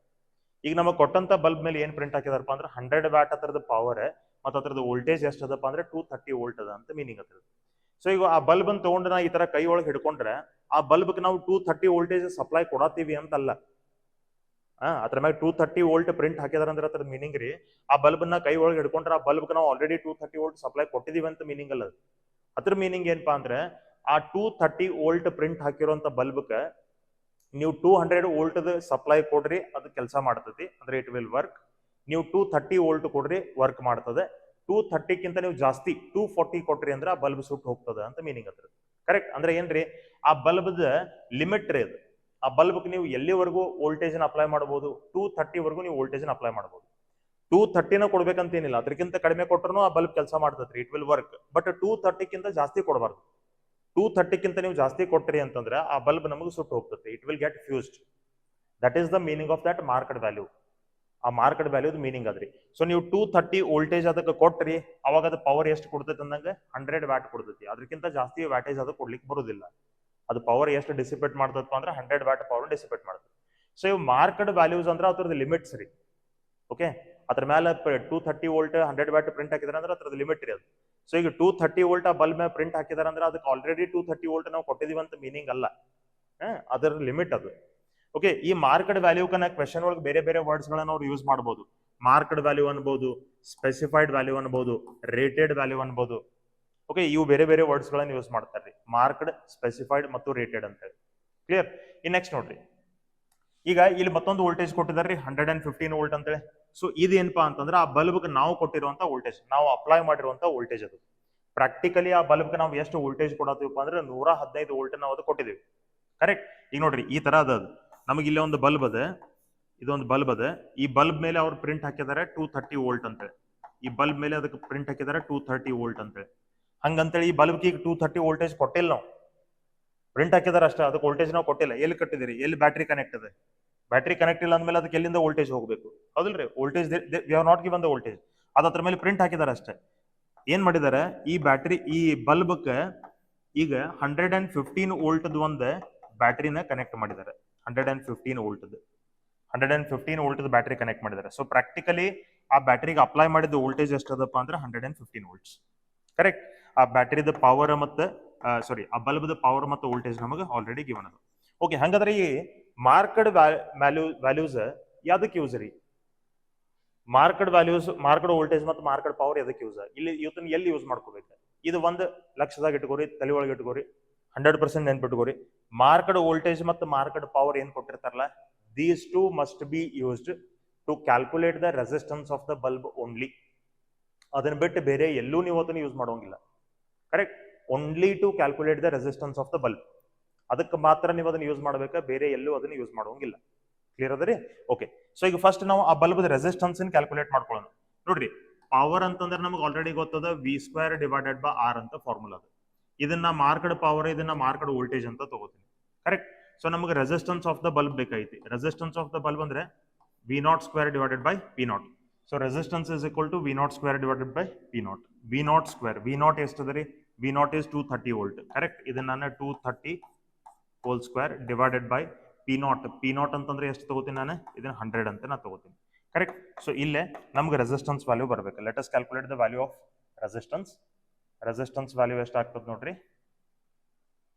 ಈಗ ನಮಗೆ ಕೊಟ್ಟಂತ ಬಲ್ಬ್ ಮೇಲೆ ಏನ್ ಪ್ರಿಂಟ್ ಹಾಕಿದಾರಪ್ಪ ಅಂದ್ರೆ 100 ವ್ಯಾಟ್ ಅದ್ರದ್ದು ಪವರ್ ಮತ್ತು ಅದ್ರದ್ದು ವೋಲ್ಟೇಜ್ ಎಷ್ಟು ಅದಪ್ಪ ಅಂದ್ರೆ 230 ವೋಲ್ಟ್ ಅದ ಅಂತ ಮೀನಿಂಗ್ ಅದ್ರದ್ದು. ಸೊ ಈಗ ಆ ಬಲ್ಬ್ ಅನ್ನು ತಗೊಂಡು ನಾ ಈ ತರ ಕೈ ಒಳಗೆ ಹಿಡ್ಕೊಂಡ್ರೆ ಆ ಬಲ್ಬ್ಗೆ ನಾವು 230 ವೋಲ್ಟೇಜ್ ಸಪ್ಲೈ ಕೊಡತ್ತೀವಿ ಅಂತಲ್ಲ. ಅದ್ರ ಮ್ಯಾಗ 230 ವೋಲ್ಟ್ ಪ್ರಿಂಟ್ ಹಾಕಿದಾರ ಅಂದ್ರೆ ಅದ್ರ ಮೀನಿಂಗ್ ರೀ, ಆ ಬಲ್ಬ್ ನ ಕೈ ಒಳಗೆ ಹಿಡ್ಕೊಂಡ್ರೆ ಆ ಬಲ್ಬ್ಗೆ ನಾವು ಆಲ್ರೆಡಿ 230 ವೋಲ್ಟ್ ಸಪ್ಲೈ ಕೊಟ್ಟಿದೀವಿ ಅಂತ ಮೀನಿಂಗ್ ಅಲ್ಲ. ಅದ್ರ ಮೀನಿಂಗ್ ಏನಪ್ಪಾ ಅಂದ್ರೆ, ಆ 230 ವೋಲ್ಟ್ ಪ್ರಿಂಟ್ ಹಾಕಿರುವಂತ ಬಲ್ಬ್ಗೆ ನೀವು 200 ವೋಲ್ಟ್ ಸಪ್ಲೈ ಕೊಡ್ರಿ, ಅದು ಕೆಲಸ ಮಾಡ್ತದೆ ಅಂದ್ರೆ ಇಟ್ ವಿಲ್ ವರ್ಕ್. ನೀವು 230 ವೋಲ್ಟ್ ಕೊಡ್ರಿ, ವರ್ಕ್ ಮಾಡ್ತದೆ. 230ಕ್ಕಿಂತ ನೀವು ಜಾಸ್ತಿ 240 ಕೊಟ್ರಿ ಅಂದ್ರೆ ಆ ಬಲ್ಬ್ ಸುಟ್ಟು ಹೋಗ್ತದೆ ಅಂತ ಮೀನಿಂಗ್ ಅದ್ರ. ಕರೆಕ್ಟ್? ಅಂದ್ರೆ ಏನ್ರಿ, ಆ ಬಲ್ಬ್ದ ಲಿಮಿಟ್ ರೀ ಅದು. ಆ ಬಲ್ಬ್ಗೆ ನೀವು ಎಲ್ಲಿವರೆಗೂ ವೋಲ್ಟೇಜ್ ಅಪ್ಲೈ ಮಾಡಬಹುದು? 230 ವರೆಗೂ ನೀವು ವೋಲ್ಟೇಜ್ ಅಪ್ಲೈ ಮಾಡಬಹುದು. 230 ಕೊಡ್ಬೇಕಂತ ಏನಿಲ್ಲ, ಅದಕ್ಕಿಂತ ಕಡಿಮೆ ಕೊಟ್ಟರು ಆ ಬಲ್ಬ್ ಕೆಲಸ ಮಾಡ್ತದ್ರಿ, ಇಟ್ ವಿಲ್ ವರ್ಕ್. ಬಟ್ 230ಕ್ಕಿಂತ ಜಾಸ್ತಿ ಕೊಡಬಾರ್ದು. 230ಕ್ಕಿಂತ ನೀವು ಜಾಸ್ತಿ ಕೊಟ್ರಿ ಅಂತಂದ್ರೆ ಆ ಬಲ್ಬ್ ನಮಗೆ ಸುಟ್ಟು ಹೋಗ್ತದೆ, it will get fused. That is the meaning of that marked value. ಆ ಮಾರ್ಕ್ಡ್ ವ್ಯಾಲ್ಯೂದ್ ಮೀನಿಂಗ್ ಅದ್ರಿ. ಸೊ ನೀವು 230 ವೋಲ್ಟೇಜ್ ಅದಕ್ಕೆ ಕೊಟ್ರಿ, ಅವಾಗ ಅದು ಪವರ್ ಎಷ್ಟು ಕೊಡ್ತೈತೆ ಅಂದಂಗೆ 100 ವ್ಯಾಟ್ ಕೊಡ್ತೈತಿ. ಅದಕ್ಕಿಂತ ಜಾಸ್ತಿ ವ್ಯಾಟೇಜ್ ಅದು ಕೊಡ್ಲಿಕ್ಕೆ ಬರೋದಿಲ್ಲ. ಅದು ಪವರ್ ಎಷ್ಟು ಡಿಸಿಪೇಟ್ ಮಾಡ್ತದಪ್ಪ ಅಂದ್ರೆ 100 ವ್ಯಾಟ್ ಪವರ್ ಡಿಸಿಪೇಟ್ ಮಾಡ್ತದೆ. ಸೊ ಇವು ಮಾರ್ಕ್ಡ್ ವ್ಯಾಲ್ಯೂಸ್ ಅಂದ್ರೆ ಅದ್ರದ್ದು ಲಿಮಿಟ್ಸ್ ರೀ. ಓಕೆ, ಅದ್ರ ಮೇಲೆ 230 ವೋಲ್ಟ್ 100 ವ್ಯಾಟ್ ಪ್ರಿಂಟ್ ಹಾಕಿದ್ರೆ ಅಂದ್ರೆ ಅದ್ರದ್ದು ಲಿಮಿಟ್ ರೀ ಅದು. ಸೊ ಈಗ 230 ವೋಲ್ಟ್ ಆ ಬಲ್ಬ್ ಮೇಲೆ ಪ್ರಿಂಟ್ ಹಾಕಿದಾರೆ ಅಂದ್ರೆ ಅದಕ್ಕೆ ಆಲ್ರೆಡಿ 230 ವೋಲ್ಟ್ ನಾವು ಕೊಟ್ಟಿದೀವಿ ಅಂತ ಮೀನಿಂಗ್ ಅಲ್ಲ, ಅದರ ಲಿಮಿಟ್ ಅದು. ಓಕೆ, ಈ ಮಾರ್ಕ್ಡ್ ವ್ಯಾಲ್ಯೂಕನ್ನ ಕ್ವೆಶನ್ ಒಳಗೆ ಬೇರೆ ಬೇರೆ ವರ್ಡ್ಸ್ ಗಳನ್ನ ಅವ್ರು ಯೂಸ್ ಮಾಡಬಹುದು. ಮಾರ್ಕ್ಡ್ ವ್ಯಾಲ್ಯೂ ಅನ್ಬಹುದು, ಸ್ಪೆಸಿಫೈಡ್ ವ್ಯಾಲ್ಯೂ ಅನ್ಬಹುದು, ರೇಟೆಡ್ ವ್ಯಾಲ್ಯೂ ಅನ್ಬಹುದು. ಓಕೆ, ಇವು ಬೇರೆ ಬೇರೆ ವರ್ಡ್ಸ್ ಗಳನ್ನ ಯೂಸ್ ಮಾಡ್ತಾರೆ, ಮಾರ್ಕ್ಡ್, ಸ್ಪೆಸಿಫೈಡ್ ಮತ್ತು ರೇಟೆಡ್ ಅಂತ ಹೇಳಿ. ಕ್ಲಿಯರ್? ಈ ನೆಕ್ಸ್ಟ್ ನೋಡ್ರಿ, ಈಗ ಇಲ್ಲಿ ಮತ್ತೊಂದು ವೋಲ್ಟೇಜ್ ಕೊಟ್ಟಿದ್ದಾರೆ 115 ವೋಲ್ಟ್ ಅಂತೇಳಿ. ಸೊ ಇದೇನಪ್ಪಾ ಅಂತಂದ್ರೆ ಆ ಬಲ್ಬ್ಗೆ ನಾವು ಕೊಟ್ಟಿರುವಂತ ವೋಲ್ಟೇಜ್, ನಾವು ಅಪ್ಲೈ ಮಾಡಿರುವಂತ ವೋಲ್ಟೇಜ್ ಅದು. ಪ್ರಾಕ್ಟಿಕಲಿ ಆ ಬಲ್ಬ್ಗೆ ನಾವು ಎಷ್ಟು ವೋಲ್ಟೇಜ್ ಕೊಡತ್ತೀವಪ್ಪ ಅಂದ್ರೆ 115 ವೋಲ್ಟ್ ನಾವು ಅದು ಕೊಟ್ಟಿದ್ದೀವಿ. ಕರೆಕ್ಟ್? ಈಗ ನೋಡ್ರಿ, ಈ ತರ ಅದ ಅದು. ನಮಗೆ ಇಲ್ಲಿ ಒಂದು ಬಲ್ಬ್ ಅದ, ಇದೊಂದು ಬಲ್ಬ್ ಅದ. ಈ ಬಲ್ಬ್ ಮೇಲೆ ಅವ್ರು ಪ್ರಿಂಟ್ ಹಾಕಿದ್ದಾರೆ 230 ವೋಲ್ಟ್ ಅಂತೇಳಿ. ಈ ಬಲ್ಬ್ ಮೇಲೆ ಅದಕ್ಕೆ ಪ್ರಿಂಟ್ ಹಾಕಿದ್ದಾರೆ 230 ವೋಲ್ಟ್ ಅಂತೇಳಿ. ಹಂಗಂತೇಳಿ ಈ ಬಲ್ಬ್ಗೆ ಈಗ 230 ವೋಲ್ಟೇಜ್ ಕೊಟ್ಟಿಲ್ಲ ನಾವು, ಪ್ರಿಂಟ್ ಹಾಕಿದಾರೆ ಅಷ್ಟೇ, ಅದಕ್ಕೆ ವೋಲ್ಟೇಜ್ ನಾವು ಕೊಟ್ಟಿಲ್ಲ. ಎಲ್ಲಿ ಕಟ್ಟಿದಿರಿ? ಎಲ್ಲಿ ಬ್ಯಾಟ್ರಿ ಕನೆಕ್ಟ್ ಇದೆ? ಬ್ಯಾಟ್ರಿ ಕನೆಕ್ಟ್ ಇಲ್ಲ ಅಂದ್ಮೇಲೆ ಅದಕ್ಕೆ ಎಲ್ಲಿಂದ ವೋಲ್ಟೇಜ್ ಹೋಗಬೇಕು? ಹೌದಿಲ್ರಿ? Voltage we have not given the voltage, ಅದು ಅದ್ರ ಮೇಲೆ ಪ್ರಿಂಟ್ ಹಾಕಿದಾರೆ ಅಷ್ಟೇ. ಏನ್ ಮಾಡಿದಾರೆ, ಈ ಬ್ಯಾಟ್ರಿ, ಈ ಬಲ್ಬ್ಗೆ ಈಗ 115 ವೋಲ್ಟ್ ಒಂದು ಬ್ಯಾಟ್ರಿನ ಕನೆಕ್ಟ್ ಮಾಡಿದ್ದಾರೆ. 115 ವೋಲ್ಟ್ ಬ್ಯಾಟ್ರಿ ಕನೆಕ್ಟ್ ಮಾಡಿದ್ದಾರೆ. ಸೊ ಪ್ರಾಕ್ಟಿಕಲಿ ಆ ಬ್ಯಾಟ್ರಿಗೆ ಅಪ್ಲೈ ಮಾಡಿದ ವೋಲ್ಟೇಜ್ ಎಷ್ಟದಪ್ಪ ಅಂದ್ರೆ 115 ವೋಲ್ಟ್ಸ್. ಕರೆಕ್ಟ್? ಆ ಬ್ಯಾಟ್ರಿದ ಪವರ್ ಮತ್ತೆ ಆ ಬಲ್ಬ್ದ ಪವರ್ ಮತ್ತು ವೋಲ್ಟೇಜ್ ನಮಗೆ ಆಲ್ರೆಡಿ ಗಿವನ್ ಅದು. ಓಕೆ, ಹಂಗಾದ್ರೆ ಈ ಮಾರ್ಕ್ಡ್ ವ್ಯಾಲ್ಯೂಸ್ ಯಾವ್ದಕ್ಕೆ ಯೂಸ್ ರೀ? ಮಾರ್ಕ್ಡ್ ವ್ಯಾಲ್ಯೂಸ್, ಮಾರ್ಕ್ಡ್ ವೋಲ್ಟೇಜ್ ಮತ್ತು ಮಾರ್ಕ್ಡ್ ಪವರ್ ಎದಕ್ಕೆ ಯೂಸ್? ಇಲ್ಲಿ ಇವತ್ತನ್ನ ಎಲ್ಲಿ ಯೂಸ್ ಮಾಡ್ಕೋಬೇಕು? ಇದು ಒಂದು ಲಕ್ಷದಾಗ ಇಟ್ಕೋರಿ, ತಲೆ ಒಳಗೆ ಇಟ್ಕೋರಿ, 100% ನೆನ್ಪಿಟ್ಕೋರಿ. ಮಾರ್ಕ್ಡ್ ವೋಲ್ಟೇಜ್ ಮತ್ತು ಮಾರ್ಕ್ಡ್ ಪವರ್ ಏನ್ ಕೊಟ್ಟಿರ್ತಾರಲ್ಲ, these two must be used to calculate the resistance of the bulb only. ಅದನ್ನ ಬಿಟ್ಟು ಬೇರೆ ಎಲ್ಲೂ ನೀವು ಅದನ್ನ ಯೂಸ್ ಮಾಡೋಂಗಿಲ್ಲ. Correct? Only to calculate the resistance of the bulb. ಅದಕ್ಕೆ ಮಾತ್ರ ನೀವು ಅದನ್ನ ಯೂಸ್ ಮಾಡ್ಬೇಕಾ, ಬೇರೆ ಎಲ್ಲೂ ಅದನ್ನ ಯೂಸ್ ಮಾಡೋಂಗಿಲ್ಲ. ಕ್ಲಿಯರ್ ಅದ ರೀ? ಓಕೆ. ಸೊ ಈಗ ಫಸ್ಟ್ ನಾವು ಆ ಬಲ್ಬ್ ರೆಸಿಸ್ಟೆನ್ಸ್ ಕ್ಯಾಲ್ಕುಲೇಟ್ ಮಾಡ್ಕೊಳ್ಳೋಣ. ನೋಡ್ರಿ, ಪವರ್ ಅಂತಂದ್ರೆ ನಮಗೆ ಆಲ್ರೆಡಿ ಗೊತ್ತದ, V² ಡಿವೈಡೆಡ್ ಬೈ R ಅಂತ ಫಾರ್ಮುಲಾ ಅದು. ಇದನ್ನ ಮಾರ್ಕ್ಡ್ ಪವರ್, ಇದನ್ನ ಮಾರ್ಕ್ಡ್ ವೋಲ್ಟೇಜ್ ಅಂತ ತಗೋತೀನಿ. ಕರೆಕ್ಟ್? ಸೊ ನಮಗೆ ರೆಸಿಸ್ಟೆನ್ಸ್ ಆಫ್ ದ ಬಲ್ಬ್ ಬೇಕಾಯ್ತಿ. ರೆಸಿಸ್ಟೆನ್ಸ್ ಆಫ್ ದ ಬಲ್ಬ್ ಅಂದ್ರೆ V0² divided by P0. So resistance is equal to V0² divided by P0. V0², V0 ಎಷ್ಟದ ರೀ? V0 is 230 volt. ಕರೆಕ್ಟ್? ಇದನ್ನ ನಾನು 230 whole square divided by P0 ಅಂತಂದ್ರೆ ಎಷ್ಟು ತಗೋತೀನಿ ನಾನು? ಇದನ್ನ 100 ಅಂತ ನಾ ತಗೋತೀನಿ. ಕರೆಕ್ಟ್? ಸೊ ಇಲ್ಲೇ ನಮ್ಗೆ ರೆಸಿಸ್ಟೆನ್ಸ್ ವ್ಯಾಲ್ಯೂ ಬರಬೇಕು. Let us calculate the value of resistance. Resistance value ಎಷ್ಟು ಆಗ್ತದೆ ನೋಡ್ರಿ?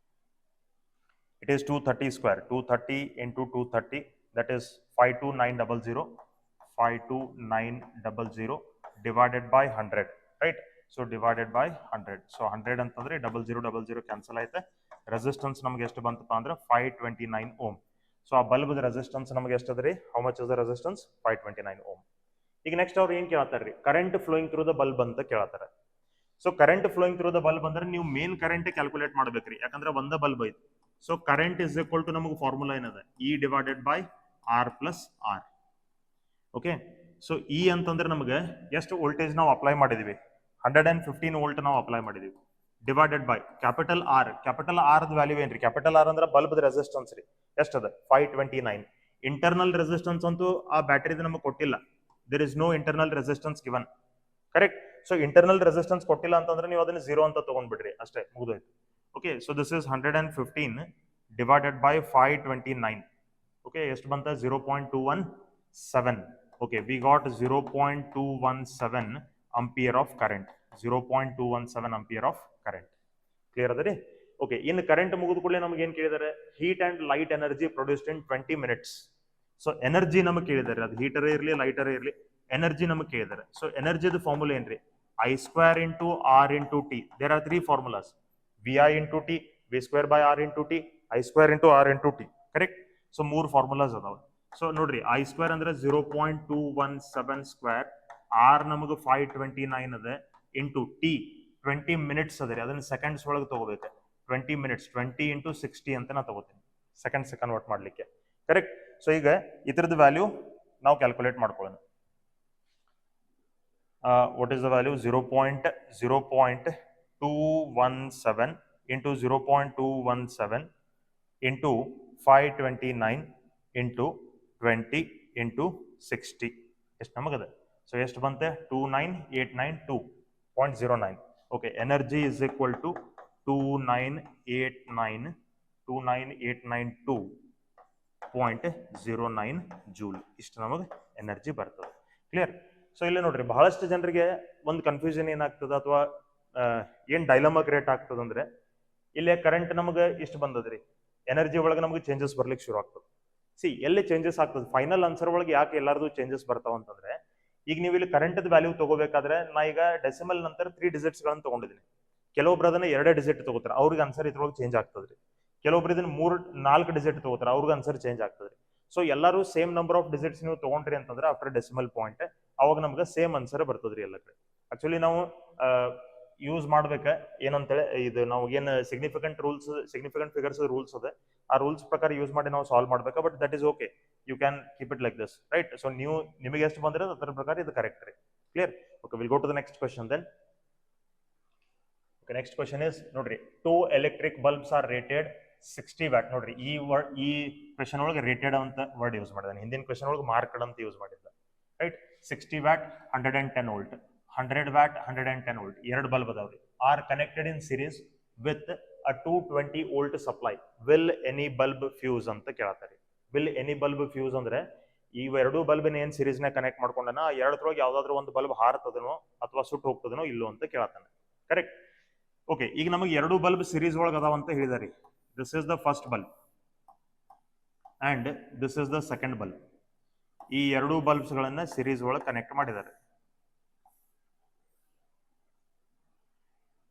It is 230 square. 230 into 230, that is 52900. 52900 divided by 100. Right? So divided by 100. So 100 ಅಂತಂದ್ರೆ 0000 ಕ್ಯಾನ್ಸಲ್ ಆಯ್ತು. ರೆಸಿಸ್ಟೆನ್ಸ್ ನಮ್ಗೆ ಎಷ್ಟು ಬಂತಪ್ಪ ಅಂದ್ರೆ 529 ಓಮ್. ಸೊ ಆ ಬಲ್ಬ್ ರೆಸಿಸ್ಟೆನ್ಸ್ ನಮಗೆ ಎಷ್ಟು ಅದ ರೀ? How much is the resistance? 529 ohm. ಈಗ ನೆಕ್ಸ್ಟ್ ಅವ್ರು ಏನ್ ಕೇಳ್ತಾರ್ರಿ? Current flowing through the bulb ಅಂತ ಕೇಳ್ತಾರೆ. So current flowing through the bulb ಅಂದ್ರೆ ನೀವು ಮೇನ್ ಕರೆಂಟ್ ಕ್ಯಾಲ್ಕುಲೇಟ್ ಮಾಡ್ಬೇಕ್ರಿ, ಯಾಕಂದ್ರೆ ಒಂದ ಬಲ್ಬ್ ಐತಿ. So current is equal to ನಮಗೆ ಫಾರ್ಮುಲಾ ಏನದ? E divided by R plus R. Okay. So E ಅಂತಂದ್ರೆ ನಮಗೆ ಎಷ್ಟು ವೋಲ್ಟೇಜ್ ನಾವು ಅಪ್ಲೈ ಮಾಡಿದೀವಿ? 115 ವೋಲ್ಟ್ ನಾವು ಅಪ್ಲೈ ಮಾಡಿದೀವಿ. Divided by capital R. Capital R the value ಏನ್ರಿ? ಕ್ಯಾಪಿಟಲ್ R ಅಂದ್ರೆ ಬಲ್ಬ್ ರೆಸಿಸ್ಟೆನ್ಸ್ ರೀ. ಎಷ್ಟದ? 529. ಇಂಟರ್ನಲ್ ರೆಸಿಸ್ಟೆನ್ಸ್ ಅಂತೂ ಆ ಬ್ಯಾಟರಿದ ನಮಗೆ ಕೊಟ್ಟಿಲ್ಲ. There is no internal resistance given. Correct? So internal resistance ಕೊಟ್ಟಿಲ್ಲ ಅಂತಂದ್ರೆ ನೀವು ಅದನ್ನ 0 ಅಂತ ತಗೊಂಡ್ಬಿಡ್ರಿ, ಅಷ್ಟೇ, ಮುಗಿದೋಯ್ತು. Okay. So this is 115 divided by 529. Okay. ಎಷ್ಟು ಬಂತ? 0.217. Okay. We got 0.217 ampere of current. 0.217 ampere of current. Clear ಅದ ರೀ? ಓಕೆ. ಇನ್ನು ಕರೆಂಟ್ ಮುಗಿದ ಕೂಡಲೇ ನಮ್ಗೆ ಏನ್ ಕೇಳಿದಾರೆ? Heat and light energy produced in 20 minutes. So energy ನಮಗೆ ಕೇಳಿದಾರೆ, ಅದು ಹೀಟರ್ ಇರಲಿ ಲೈಟರ್ ಇರಲಿ, ಎನರ್ಜಿ ನಮಗೆ ಕೇಳಿದಾರೆ. ಸೊ ಎನರ್ಜಿದ ಫಾರ್ಮುಲಾ ಏನ್ರಿ? I² into R into T. There are 3 formulas: VI into T, V² by R into T, I² into R into T. Correct? So 3 formulas ಅದಾವ. So ನೋಡ್ರಿ, I² ಅಂದ್ರೆ 0.217 square, R ನಮಗೆ 529 ಅದ, into T 20 minutes ಅದ ರೀ. ಅದನ್ನ seconds ಒಳಗೆ ತಗೋಬೇಕು. 20 ಮಿನಿಟ್ಸ್ 20 ಇಂಟು 60 ಅಂತ ನಾ ತಗೋತೀನಿ, ಸೆಕೆಂಡ್ ಕನ್ವರ್ಟ್ ಮಾಡ್ಲಿಕ್ಕೆ. ಕರೆಕ್ಟ್? ಸೊ ಈಗ ಇದ್ರದ್ದು ವ್ಯಾಲ್ಯೂ ನಾವು ಕ್ಯಾಲ್ಕುಲೇಟ್ ಮಾಡ್ಕೊಳ್ಳೋಣ. What is the value? 0.217 into 0.217 into 529 into 20 into 60. ಎಷ್ಟು ನಮಗದ? ಸೊ ಎಷ್ಟು ಬಂತೆ? 29892.09. Okay. Energy is equal to 29892.09 joule. ಇಷ್ಟು ನಮಗೆ ಎನರ್ಜಿ ಬರ್ತದೆ. ಕ್ಲಿಯರ್? ಸೊ ಇಲ್ಲಿ ನೋಡ್ರಿ, ಬಹಳಷ್ಟು ಜನರಿಗೆ ಒಂದು ಕನ್ಫ್ಯೂಷನ್ ಏನಾಗ್ತದ ಅಥವಾ ಏನ್ ಡೈಲಮಾ ಕ್ರಿಯೇಟ್ ಆಗ್ತದಂದ್ರೆ, ಇಲ್ಲೇ ಕರೆಂಟ್ ನಮಗೆ ಇಷ್ಟು ಬಂದದ್ರಿ, ಎನರ್ಜಿ ಒಳಗೆ ನಮಗೆ ಚೇಂಜಸ್ ಬರ್ಲಿಕ್ಕೆ ಶುರು ಆಗ್ತದೆ. ಎಲ್ಲಿ ಚೇಂಜಸ್ ಆಗ್ತದೆ? ಫೈನಲ್ ಆನ್ಸರ್ ಒಳಗೆ ಯಾಕೆ ಎಲ್ಲಾರ್ದು ಚೇಂಜಸ್ ಬರ್ತಾವ ಅಂತಂದ್ರೆ, ಈಗ ನೀವು ಇಲ್ಲಿ ಕರೆಂಟ್ ವ್ಯಾಲ್ಯೂ ತಗೋಬೇಕಾದ್ರೆ ನಾ ಈಗ ಡೆಸಿಮಲ್ ನಂತರ 3 ಡಿಜಿಟ್ಸ್ ಗಳನ್ನ ತಗೊಂಡಿದ್ದೀನಿ. ಕೆಲವೊಬ್ರು ಅದನ್ನ 2 ಡಿಜಿಟ್ ತಗೋತಾರೆ, ಅವ್ರಿಗೆ ಆನ್ಸರ್ ಇದ್ರೊಳಗೆ ಚೇಂಜ್ ಆಗ್ತದ್ರಿ. ಕೆಲವೊಬ್ರು ಇದನ್ನ 3-4 ಡಿಜಿಟ್ ತಗೋತಾರೆ, ಅವ್ರಿಗೆ ಆನ್ಸರ್ ಚೇಂಜ್ ಆಗ್ತದ್ರಿ. ಸೊ ಎಲ್ಲರೂ ಸೇಮ್ ನಂಬರ್ ಆಫ್ ಡಿಜಿಟ್ಸ್ ನೀವು ತಗೊಂಡ್ರಿ ಅಂತಂದ್ರೆ ಆಫ್ಟರ್ ಡೆಸಿಮಲ್ ಪಾಯಿಂಟ್, ಅವಾಗ ನಮ್ಗೆ ಸೇಮ್ ಆನ್ಸರ್ ಬರ್ತದ್ರಿ ಎಲ್ಲ ಕಡೆ. ಆಕ್ಚುಲಿ ನಾವು ಯೂಸ್ ಮಾಡ್ಬೇಕ ಏನಂತೇಳಿ, ಇದು ನಾವು ಏನ್ ಸಿಗ್ನಿಫಿಕೆಂಟ್ ಫಿಗರ್ಸ್ ರೂಲ್ಸ್ ಅದ, ಆ ರೂಲ್ಸ್ ಪ್ರಕಾರ ಯೂಸ್ ಮಾಡಿ ನಾವು ಸಾಲ್ವ್ ಮಾಡ್ಬೇಕಾ. But that is okay, you can keep it like this, right? So ನೀವು ನಿಮಗೆ ಎಷ್ಟು ಬಂದ್ರೆ ಅದರ ಪ್ರಕಾರ ಇದು ಕರೆಕ್ಟ್ ರೀ. Clear? Okay. Will go to the next question then. Okay. Next question is, ನೋಡ್ರಿ, 2 electric bulbs are rated 60 watt. ನೋಡ್ರಿ, ಈ ಕ್ವೆಶ್ಚನ್ ಒಳಗೆ ರೇಟೆಡ್ ಅಂತ ವರ್ಡ್ ಯೂಸ್ ಮಾಡಿದಾನೆ. ಹಿಂದಿನ ಕ್ವೆಶ್ಚನ್ ಒಳಗೆ ಮಾರ್ಕ್ಡ್ ಅಂತ ಯೂಸ್ ಮಾಡಿದ್ದ, right? 60 watt 110 volt, 100 watt 110 volt, 2 bulb ಅದಾವ್ರಿ. Are connected in series with a 220 volt supply. Will any bulb fuse ಅಂತ ಕೇಳ್ತಾರೆ. ವಿಲ್ ಎನಿ ಬಲ್ಬ್ ಫ್ಯೂಸ್ ಅಂದ್ರೆ ಇವೆರಡು ಬಲ್ಬಿನ ಏನ್ ಸೀರೀಸ್ ನ ಕನೆಕ್ಟ್ ಮಾಡ್ಕೊಂಡನ, ಎರಡರೊಳಗೆ ಯಾವ್ದಾದ್ರು ಒಂದು ಬಲ್ಬ್ ಹಾರ್ತದನೋ ಅಥವಾ ಸುಟ್ಟು ಹೋಗ್ತದನೋ ಇಲ್ಲೋ ಅಂತ ಕೇಳ್ತಾನೆ. ಕರೆಕ್ಟ್? ಓಕೆ. ಈಗ ನಮಗೆ 2 ಬಲ್ಬ್ ಸೀರೀಸ್ ಒಳಗೆ ಅದಾವ ಅಂತ ಹೇಳಿದಾರಿ. This is the first bulb, and this is the second bulb. ಈ ಎರಡು ಬಲ್ಬ್ಸ್ಗಳನ್ನು ಸಿರೀಸ್ ಒಳಗೆ ಕನೆಕ್ಟ್ ಮಾಡಿದ್ದಾರೆ.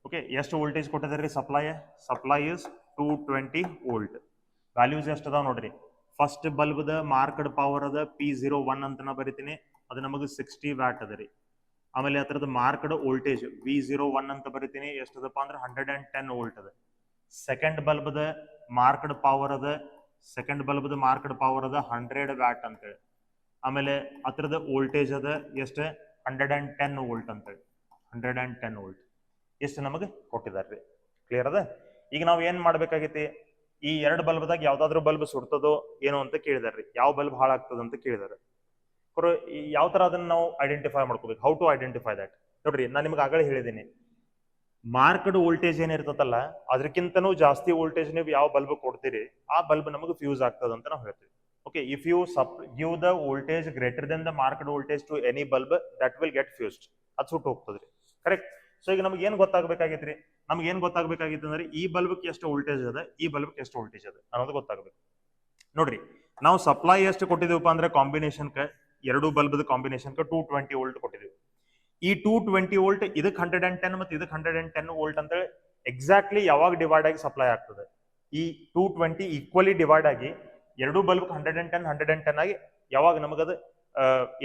ಓಕೆ, ಎಷ್ಟು ವೋಲ್ಟೇಜ್ ಕೊಟ್ಟಿದ್ದಾರೆ ರೀ ಸಪ್ಲೈ ಇಸ್ 220 ವೋಲ್ಟ್. ವ್ಯಾಲ್ಯೂಸ್ ಎಷ್ಟು ಅದಾವ ನೋಡ್ರಿ. ಫಸ್ಟ್ ಬಲ್ಬ್ದ ಮಾರ್ಕ್ಡ್ ಪವರ್ ಅದ P01 ಅಂತ ನಾ ಬರಿತೀನಿ, ಅದು ನಮಗೆ 60 ವ್ಯಾಟ್ ಅದ ರೀ. ಆಮೇಲೆ ಅದರದ ಮಾರ್ಕ್ಡ್ ವೋಲ್ಟೇಜ್ V01 ಅಂತ ಬರಿತೀನಿ, ಎಷ್ಟದಪ್ಪ ಅಂದ್ರೆ 110 ವೋಲ್ಟ್ ಅದ. ಸೆಕೆಂಡ್ ಬಲ್ಬ್ದ ಮಾರ್ಕ್ಡ್ ಪವರ್ ಅದ 100 ವ್ಯಾಟ್ ಅಂತೇಳಿ. ಆಮೇಲೆ ಅದರದ ವೋಲ್ಟೇಜ್ ಅದ ಎಷ್ಟು 110 ವೋಲ್ಟ್ ಅಂತೇಳಿ, 110 ವೋಲ್ಟ್ ಎಷ್ಟು ನಮಗೆ ಕೊಟ್ಟಿದ್ದಾರೆ. ಕ್ಲಿಯರ್ ಅದ? ಈಗ ನಾವು ಏನ್ ಮಾಡ್ಬೇಕಾಗೈತಿ, ಈ ಎರಡು ಬಲ್ಬ್ದಾಗ ಯಾವ್ದಾದ್ರು ಬಲ್ಬ್ ಸುಡ್ತದೋ ಏನೋ ಅಂತ ಕೇಳಿದಾರ್ರಿ. ಯಾವ ಬಲ್ಬ್ ಹಾಳಾಗ್ತದ ಅಂತ ಕೇಳಿದಾರೆ. ಯಾವ ತರ ಅದನ್ನ ನಾವು ಐಡೆಂಟಿಫೈ ಮಾಡ್ಕೋಬೇಕು, ಹೌ ಟು ಐಡೆಂಟಿಫೈ ದಟ್. ನೋಡ್ರಿ, ನಾನು ನಿಮ್ಗೆ ಆಗಲೇ ಹೇಳಿದ್ದೀನಿ, ಮಾರ್ಕ್ಡ್ ವೋಲ್ಟೇಜ್ ಏನಿರ್ತದಲ್ಲ ಅದಕ್ಕಿಂತನೂ ಜಾಸ್ತಿ ವೋಲ್ಟೇಜ್ ನೀವು ಯಾವ ಬಲ್ಬ್ ಕೊಡ್ತೀರಿ ಆ ಬಲ್ಬ್ ನಮಗೆ ಫ್ಯೂಸ್ ಆಗ್ತದ ಅಂತ ನಾವು ಹೇಳ್ತೀವಿ. Okay, if you give the voltage greater then the marked voltage to any bulb that will get fused. ಅದು ಸುಟ್ಟು ಹೋಗ್ತದ್ರಿ. ಕರೆಕ್ಟ್? ಸೊ ಈಗ ನಮ್ಗೆ ಏನ್ ಗೊತ್ತಾಗಬೇಕಾಗಿತ್ರಿ, ನಮ್ಗೆ ಏನ್ ಗೊತ್ತಾಗಬೇಕಾಗಿತ್ತು ಅಂದ್ರೆ ಈ ಬಲ್ಬ್ಗೆ ಎಷ್ಟು ವೋಲ್ಟೇಜ್ ಅದ, ಈ ಬಲ್ಬ್ಗೆ ಎಷ್ಟು ವೋಲ್ಟೇಜ್ ಅದ ಅನ್ನೋದು ಗೊತ್ತಾಗಬೇಕು. ನೋಡ್ರಿ, ನಾವು ಸಪ್ಲೈ ಎಷ್ಟು ಕೊಟ್ಟಿದ್ದೀವಪ್ಪ ಅಂದ್ರೆ ಕಾಂಬಿನೇಷನ್ ಎರಡು ಬಲ್ಬ್ದ ಕಾಂಬಿನೇಷನ್ 220 ವೋಲ್ಟ್ ಕೊಟ್ಟಿದ್ದೀವಿ. ಈ 220 ವೋಲ್ಟ್ ಇದಕ್ಕೆ 110 ಮತ್ತು ಇದಕ್ಕೆ 110 ವೋಲ್ಟ್ ಅಂತ ಎಕ್ಸಾಕ್ಟ್ಲಿ ಯಾವಾಗ ಡಿವೈಡ್ ಆಗಿ ಸಪ್ಲೈ ಆಗ್ತದೆ. ಈ 220 ಈಕ್ವಲಿ ಡಿವೈಡ್ ಆಗಿ ಎರಡು ಬಲ್ಬ್ 110 ಆಗಿ ಯಾವಾಗ ನಮಗದು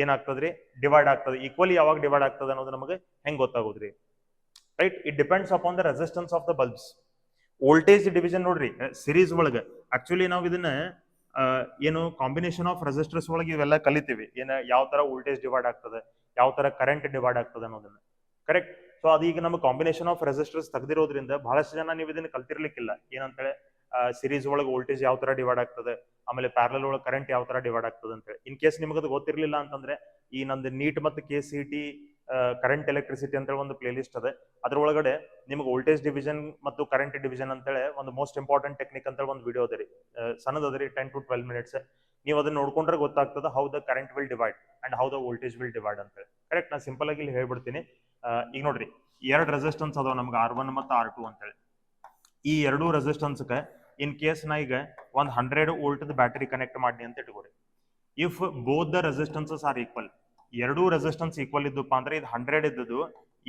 ಏನಾಗ್ತದ್ರಿ, ಡಿವೈಡ್ ಆಗ್ತದೆ. ಈಕ್ವಲಿ ಯಾವಾಗ ಡಿವೈಡ್ ಆಗ್ತದೆ ಅನ್ನೋದು ನಮಗೆ ಹೆಂಗ್ ಗೊತ್ತಾಗೋದ್ರಿ? Right, it depends upon the resistance of the bulbs. Voltage division ನೋಡ್ರಿ, ಸಿರೀಸ್ ಒಳಗೆ ಆಕ್ಚುಲಿ ನಾವು ಇದನ್ನ ಏನು ಕಾಂಬಿನೇಷನ್ ಆಫ್ ರೆಸಿಸ್ಟರ್ಸ್ ಒಳಗೆ ಇವೆಲ್ಲ ಕಲಿತೀವಿ. ಏನ ಯಾವ ತರ ವೋಲ್ಟೇಜ್ ಡಿವೈಡ್ ಆಗ್ತದೆ, ಯಾವ ತರ ಕರೆಂಟ್ ಡಿವೈಡ್ ಆಗ್ತದೆ ಅನ್ನೋದನ್ನ. ಕರೆಕ್ಟ್? ಸೊ ಅದೀಗ ನಮ್ಮ ಕಾಂಬಿನೇಷನ್ ಆಫ್ ರೆಸಿಸ್ಟರ್ಸ್ ತೆಗೆದಿರೋದ್ರಿಂದ ಬಹಳಷ್ಟು ಜನ ನೀವು ಇದನ್ನ ಕಲ್ತಿರ್ಲಿಕ್ಕಿಲ್ಲ. ಏನಂತೇಳಿ ಸಿರೀಸ್ ಒಳಗೆ ವೋಲ್ಟೇಜ್ ಯಾವ ತರ ಡಿವೈಡ್ ಆಗ್ತದೆ, ಆಮೇಲೆ ಪ್ಯಾರಲಲ್ ಒಳಗೆ ಕರೆಂಟ್ ಯಾವ ತರ ಡಿವೈಡ್ ಆಗ್ತದೆ ಅಂತ ಹೇಳಿ. ಇನ್ ಕೇಸ್ ನಿಮಗದು ಗೊತ್ತಿರ್ಲಿಲ್ಲ ಅಂತಂದ್ರೆ ಈ ನಂದು ನೀಟ್ ಮತ್ತು KCET ಕರೆಂಟ್ ಎಲೆಕ್ಟ್ರಿಸಿಟಿ ಅಂತ ಒಂದು ಪ್ಲೇ ಲಿಸ್ಟ್ ಅದೇ, ಅದ್ರೊಳಗಡೆ ನಿಮ್ಗೆ ವೋಲ್ಟೇಜ್ ಡಿವಿಷನ್ ಮತ್ತು ಕರೆಂಟ್ ಡಿವಿಷನ್ ಅಂತೇಳಿ ಒಂದು ಮೋಸ್ಟ್ ಇಂಪಾರ್ಟೆಂಟ್ ಟೆಕ್ನಿಕ್ ಅಂತ ಒಂದು ವಿಡಿಯೋ ಅದ ರೀ, ಸಣ್ಣದರಿ 10 to 12 minutes. ನೀವು ಅದನ್ನ ನೋಡ್ಕೊಂಡ್ರೆ ಗೊತ್ತಾಗ್ತದೆ how the current will divide and how the voltage will divide ಅಂತ ಹೇಳಿ. ಕರೆಕ್ಟ್? ನಾನು ಸಿಂಪಲ್ ಆಗಿ ಇಲ್ಲಿ ಹೇಳ್ಬಿಡ್ತೀನಿ. ಈಗ ನೋಡ್ರಿ, ಎರಡು ರೆಸಿಸ್ಟೆನ್ಸ್ ಅದಾವ ನಮ್ಗೆ R1 ಮತ್ತು R2 ಅಂತೇಳಿ. ಈ ಎರಡು ರೆಸಿಸ್ಟೆನ್ಸ್ಗೆ ಇನ್ ಕೇಸ್ ನಾ ಈಗ ಒಂದು 100 ವೋಲ್ಟ್ ಬ್ಯಾಟರಿ ಕನೆಕ್ಟ್ ಮಾಡಿ ಅಂತ ಇಟ್ಕೋರಿ. If both the resistances are equal, ಎರಡೂ ರೆಸಿಸ್ಟೆನ್ಸ್ ಈಕ್ವಲ್ ಇದ್ದಪ್ಪ ಅಂದ್ರೆ ಇದು 100 ಇದ್ದದ್ದು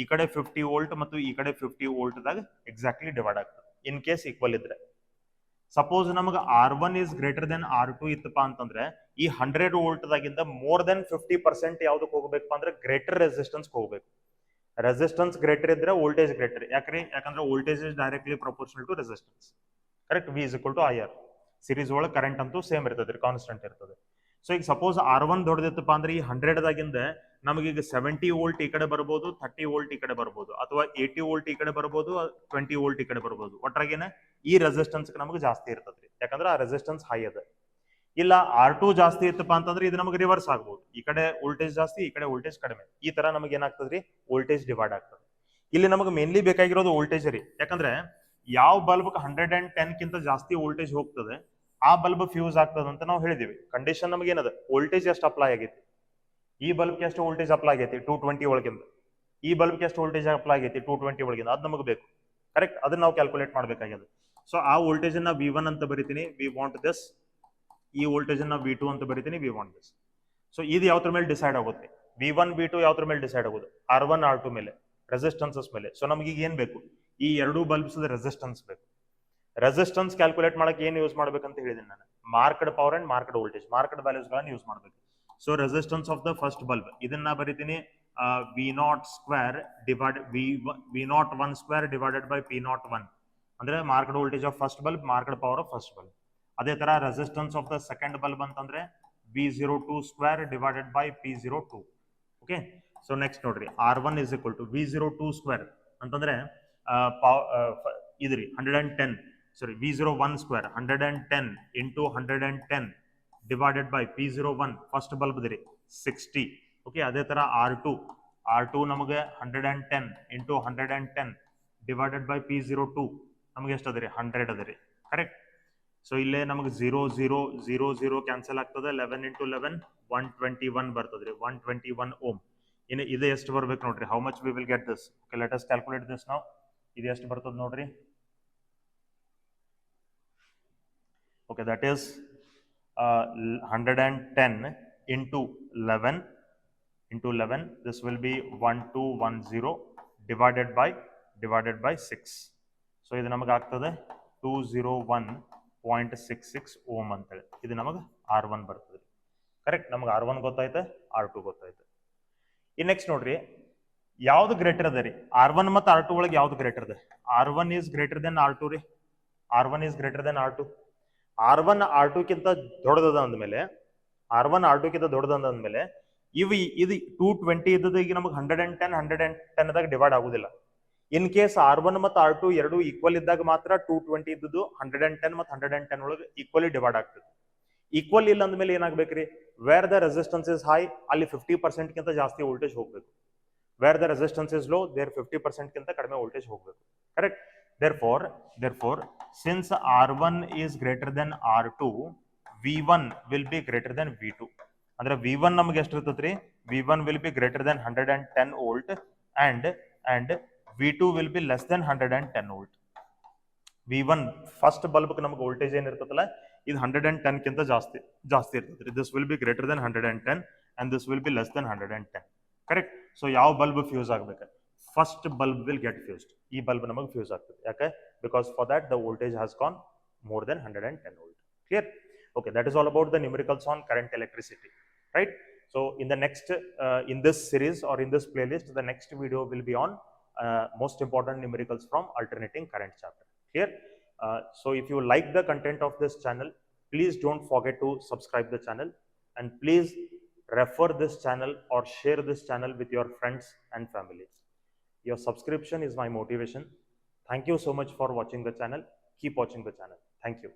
ಈ ಕಡೆ 50 ವೋಲ್ಟ್ ಮತ್ತು ಈ ಕಡೆ 50 ವೋಲ್ಟ್ದಾಗ ಎಕ್ಸಾಕ್ಟ್ಲಿ ಡಿವೈಡ್ ಆಗ್ತದೆ. ಇನ್ ಕೇಸ್ ಈಕ್ವಲ್ ಇದ್ರೆ, ಸಪೋಸ್ ನಮಗೆ R1 is greater then R2 ಇತ್ತಪ್ಪ ಅಂತಂದ್ರೆ ಈ 100 ವೋಲ್ಟ್ದಾಗಿಂದ ಮೋರ್ ದೆನ್ 50% ಯಾವ್ದಕ್ಕೆ ಹೋಗ್ಬೇಕಪ್ಪ ಅಂದ್ರೆ ಗ್ರೇಟರ್ ರೆಸಿಸ್ಟೆನ್ಸ್ ಹೋಗ್ಬೇಕು. ರೆಸಿಸ್ಟೆನ್ಸ್ ಗ್ರೇಟರ್ ಇದ್ರೆ ವೋಲ್ಟೇಜ್ ಗ್ರೇಟರ್. ಯಾಕಂದ್ರೆ voltage is directly proportional to resistance. Correct? V is equal to IR. Series ಒಳಗೆ ಕರೆಂಟ್ ಅಂತೂ ಸೇಮ್ ಇರ್ತದೆ, ಕಾನ್ಸ್ಟೆಂಟ್ ಇರ್ತದೆ. ಸೊ ಈಗ ಸಪೋಸ್ R1 ದೊಡ್ಡದಿತ್ತಪ್ಪ ಅಂದ್ರೆ ಈ 100 ನಮಗೀಗ 70 ವೋಲ್ಟ್ ಈ ಕಡೆ ಬರ್ಬೋದು, 30 ವೋಲ್ಟ್ ಈ ಕಡೆ ಬರ್ಬೋದು, ಅಥವಾ 80 ವೋಲ್ಟ್ ಈ ಕಡೆ ಬರ್ಬೋದು, 20 ವೋಲ್ಟ್ ಈ ಕಡೆ ಬರ್ಬೋದು. ಒಟ್ರಾಗೇನ ಈ ರೆಸಿಸ್ಟೆನ್ಸ್ ನಮಗೆ ಜಾಸ್ತಿ ಇರ್ತದ್ರಿ, ಯಾಕಂದ್ರೆ ಆ ರೆಸಿಸ್ಟೆನ್ಸ್ ಹೈ ಅದ. ಇಲ್ಲ R2 ಜಾಸ್ತಿ ಇತ್ತಪ್ಪ ಅಂತಂದ್ರೆ ಇದು ನಮಗೆ ರಿವರ್ಸ್ ಆಗ್ಬೋದು, ಈ ಕಡೆ ವೋಲ್ಟೇಜ್ ಜಾಸ್ತಿ, ಈ ಕಡೆ ವೋಲ್ಟೇಜ್ ಕಡಿಮೆ. ಈ ತರ ನಮಗೆ ಏನಾಗ್ತದ್ರಿ, ವೋಲ್ಟೇಜ್ ಡಿವೈಡ್ ಆಗ್ತದೆ. ಇಲ್ಲಿ ನಮಗೆ ಮೇನ್ಲಿ ಬೇಕಾಗಿರೋದು ವೋಲ್ಟೇಜ್ ರೀ. ಯಾಕಂದ್ರೆ ಯಾವ ಬಲ್ಬ್ 110 ಕಿಂತ ಜಾಸ್ತಿ ವೋಲ್ಟೇಜ್ ಹೋಗ್ತದೆ ಆ ಬಲ್ಬ್ ಫ್ಯೂಸ್ ಆಗ್ತದೆ ಅಂತ ನಾವು ಹೇಳಿದೀವಿ. ಕಂಡೀಷನ್ ನಮಗೆ ಏನದ, ವೋಲ್ಟೇಜ್ ಎಷ್ಟು ಅಪ್ಲೈ ಆಗೈತಿ, ಈ ಬಲ್ಬ್ಗೆ ಎಷ್ಟು ವೋಲ್ಟೇಜ್ ಅಪ್ಲೈ ಆಗೈತಿ 220 ಒಳಗಿಂದ, ಈ ಬಲ್ಬ್ಗೆ ಎಷ್ಟು ವೋಲ್ಟೇಜ್ ಅಪ್ಲೈ ಆಗೈತಿ 220 ಒಳಗಿಂದ, ಅದು ನಮಗೆ ಬೇಕು. ಕರೆಕ್ಟ್? ಅದನ್ನ ನಾವು ಕ್ಯಾಲ್ಕುಲೇಟ್ ಮಾಡ್ಬೇಕಾಗ್ಯದ. ಸೊ ಆ ವೋಲ್ಟೇಜ್ ಅನ್ನ V1 ಅಂತ ಬರಿತೀನಿ, ವಿ ವಾಂಟ್ ದಿಸ್. ಈ ವೋಲ್ಟೇಜ್ ಅನ್ನ V2 ಅಂತ ಬರಿತೀನಿ, ವಿ ವಾಂಟ್ ದಿಸ್. ಸೊ ಇದು ಯಾವ್ದ್ರ ಮೇಲೆ ಡಿಸೈಡ್ ಆಗುತ್ತೆ? V1 V2 ಯಾವ್ದ್ರ ಮೇಲೆ ಡಿಸೈಡ್ ಆಗೋದು? R1 R2 ಮೇಲೆ, ರೆಸಿಸ್ಟೆನ್ಸಸ್ ಮೇಲೆ. ಸೊ ನಮಗೆ ಈಗ ಏನ್ ಬೇಕು, ಈ ಎರಡು ಬಲ್ಬ್ಸ್ ರೆಸಿಸ್ಟೆನ್ಸ್ ಬೇಕು. ರೆಸಿಸ್ಟೆನ್ಸ್ ಕ್ಯಾಲ್ಕುಲೇಟ್ ಮಾಡಕ್ಕೆ ಏನು ಯೂಸ್ ಮಾಡ್ಬೇಕಂತ ಹೇಳಿದ್ದೀನಿ ನಾನು, marked power and marked voltage, marked values ಗಳನ್ನ ಯೂಸ್ ಮಾಡಬೇಕು. So resistance of the first bulb ಇದನ್ನ ಬರಿತೀನಿ V0 square divide V01 square divided by P01 ಅಂದ್ರೆ marked voltage of first bulb, marked power of first bulb. ಅದೇ ತರ resistance of the second bulb ಅಂತಂದ್ರೆ V02 square divided by P02. Okay, so next ನೋಡ್ರಿ, R1 is equal to V02 square ಅಂತಂದ್ರೆ ಇದ್ರಿ 110, sorry V01 square 110 into 110 divided by P01 first bulb ದಿರಿ 60. Okay, ಅದೇ ತರ R2 ನಮಗೆ 110 ಇಂಟು 110 ಡಿವೈಡೆಡ್ ಬೈ P02 ನಮಗೆ ಎಷ್ಟು ಅದರಿ 100 ಅದರಿ. ಕರೆಕ್ಟ್? ಸೊ ಇಲ್ಲೇ ನಮಗೆ 0 0 0 0 ಕ್ಯಾನ್ಸಲ್ ಆಗ್ತದೆ, 11 ಇಂಟು 11 121 ಬರ್ತದ್ರಿ, 121 ಓಮ್. ಇನ್ನು ಇದು ಎಷ್ಟು ಬರ್ಬೇಕು ನೋಡ್ರಿ, how much we will get this? Okay, let us calculate this ನಾವು. ಇದು ಎಷ್ಟು ಬರ್ತದೆ ನೋಡ್ರಿ. Okay, that is 110 into 11 into 11, this will be 1210 divided by 6. So ಇದು ನಮಗೆ ಆಗ್ತದೆ 201.66 ಓಮ್ ಅಂತೇಳಿ. ಇದು ನಮಗೆ R1 ಬರ್ತದೆ. ಕರೆಕ್ಟ್, ನಮಗೆ R1 ಗೊತ್ತಾಯ್ತು, R2 ಗೊತ್ತಾಯ್ತು. ಈ ನೆಕ್ಸ್ಟ್ ನೋಡ್ರಿ, ಯಾವ್ದು ಗ್ರೇಟರ್ ಅದ ರೀ? R1 ಮತ್ತು R2 ಒಳಗೆ ಯಾವ್ದು ಗ್ರೇಟರ್ ಅದ? R1 is greater than R2 ರೀ. R1 is greater than R2. R1 R2 ಕಿಂತ ದೊಡ್ಡದ ಅಂದಮೇಲೆ, R1 R2 ಕಿಂತ ದೊಡ್ಡದ ಅಂದಮೇಲೆ ಇದು 220 ಇದ್ದದ್ದು ಈಗ ನಮಗೆ 110 ದಾಗ ಡಿವೈಡ್ ಆಗುದಿಲ್ಲ. ಇನ್ ಕೇಸ್ R1 ಮತ್ತು R2 ಎರಡು ಈಕ್ವಲ್ ಇದ್ದಾಗ ಮಾತ್ರ 220 ಇದ್ದದ್ದು 110 ಮತ್ತು 110 ಒಳಗೆ ಈಕ್ವಲಿ ಡಿವೈಡ್ ಆಗ್ತದೆ. ಈಕ್ವಲ್ ಇಲ್ಲ ಅಂದ್ಮೇಲೆ ಏನಾಗ್ಬೇಕ್ರಿ? Where the resistance is high, ಅಲ್ಲಿ 50% ಕಿಂತ ಜಾಸ್ತಿ ವೋಲ್ಟೇಜ್ ಹೋಗ್ಬೇಕು. Where the resistance is low, there 50% ಕಿಂತ ಕಡಿಮೆ ವೋಲ್ಟೇಜ್ ಹೋಗ್ಬೇಕು. Correct. Therefore, since R1 is greater than R2, V1 will be greater than V2. ಅಂದ್ರೆ V1 ನಮಗೆ ಎಷ್ಟು ಇರ್ತದ್ರಿ? V1 will be greater than 110 volt and V2 will be less than 110 volt. V1 first bulb ನಮಗೆ voltage ಏನಿರ್ತದಲ್ಲ, ಇದು 110 ಕಿಂತ ಜಾಸ್ತಿ ಇರ್ತದ್ರಿ. This will be greater than 110 and this will be less than 110. Correct. So ಯಾವ bulb fuse ಆಗ್ಬೇಕು? First bulb will get fused. ಈ bulb ನಮಗೆ fuse ಆಗ್ತದೆ. ಯಾಕೆ? Because for that the voltage has gone more than 110 volt. Clear? Okay, that is all about the numericals on current electricity, right? So in the next in this series or in this playlist, the next video will be on most important numericals from alternating current chapter. Clear? So if you like the content of this channel, please don't forget to subscribe the channel, and please refer this channel or share this channel with your friends and family. Your subscription is my motivation. Thank you so much for watching the channel. Keep watching the channel. Thank you.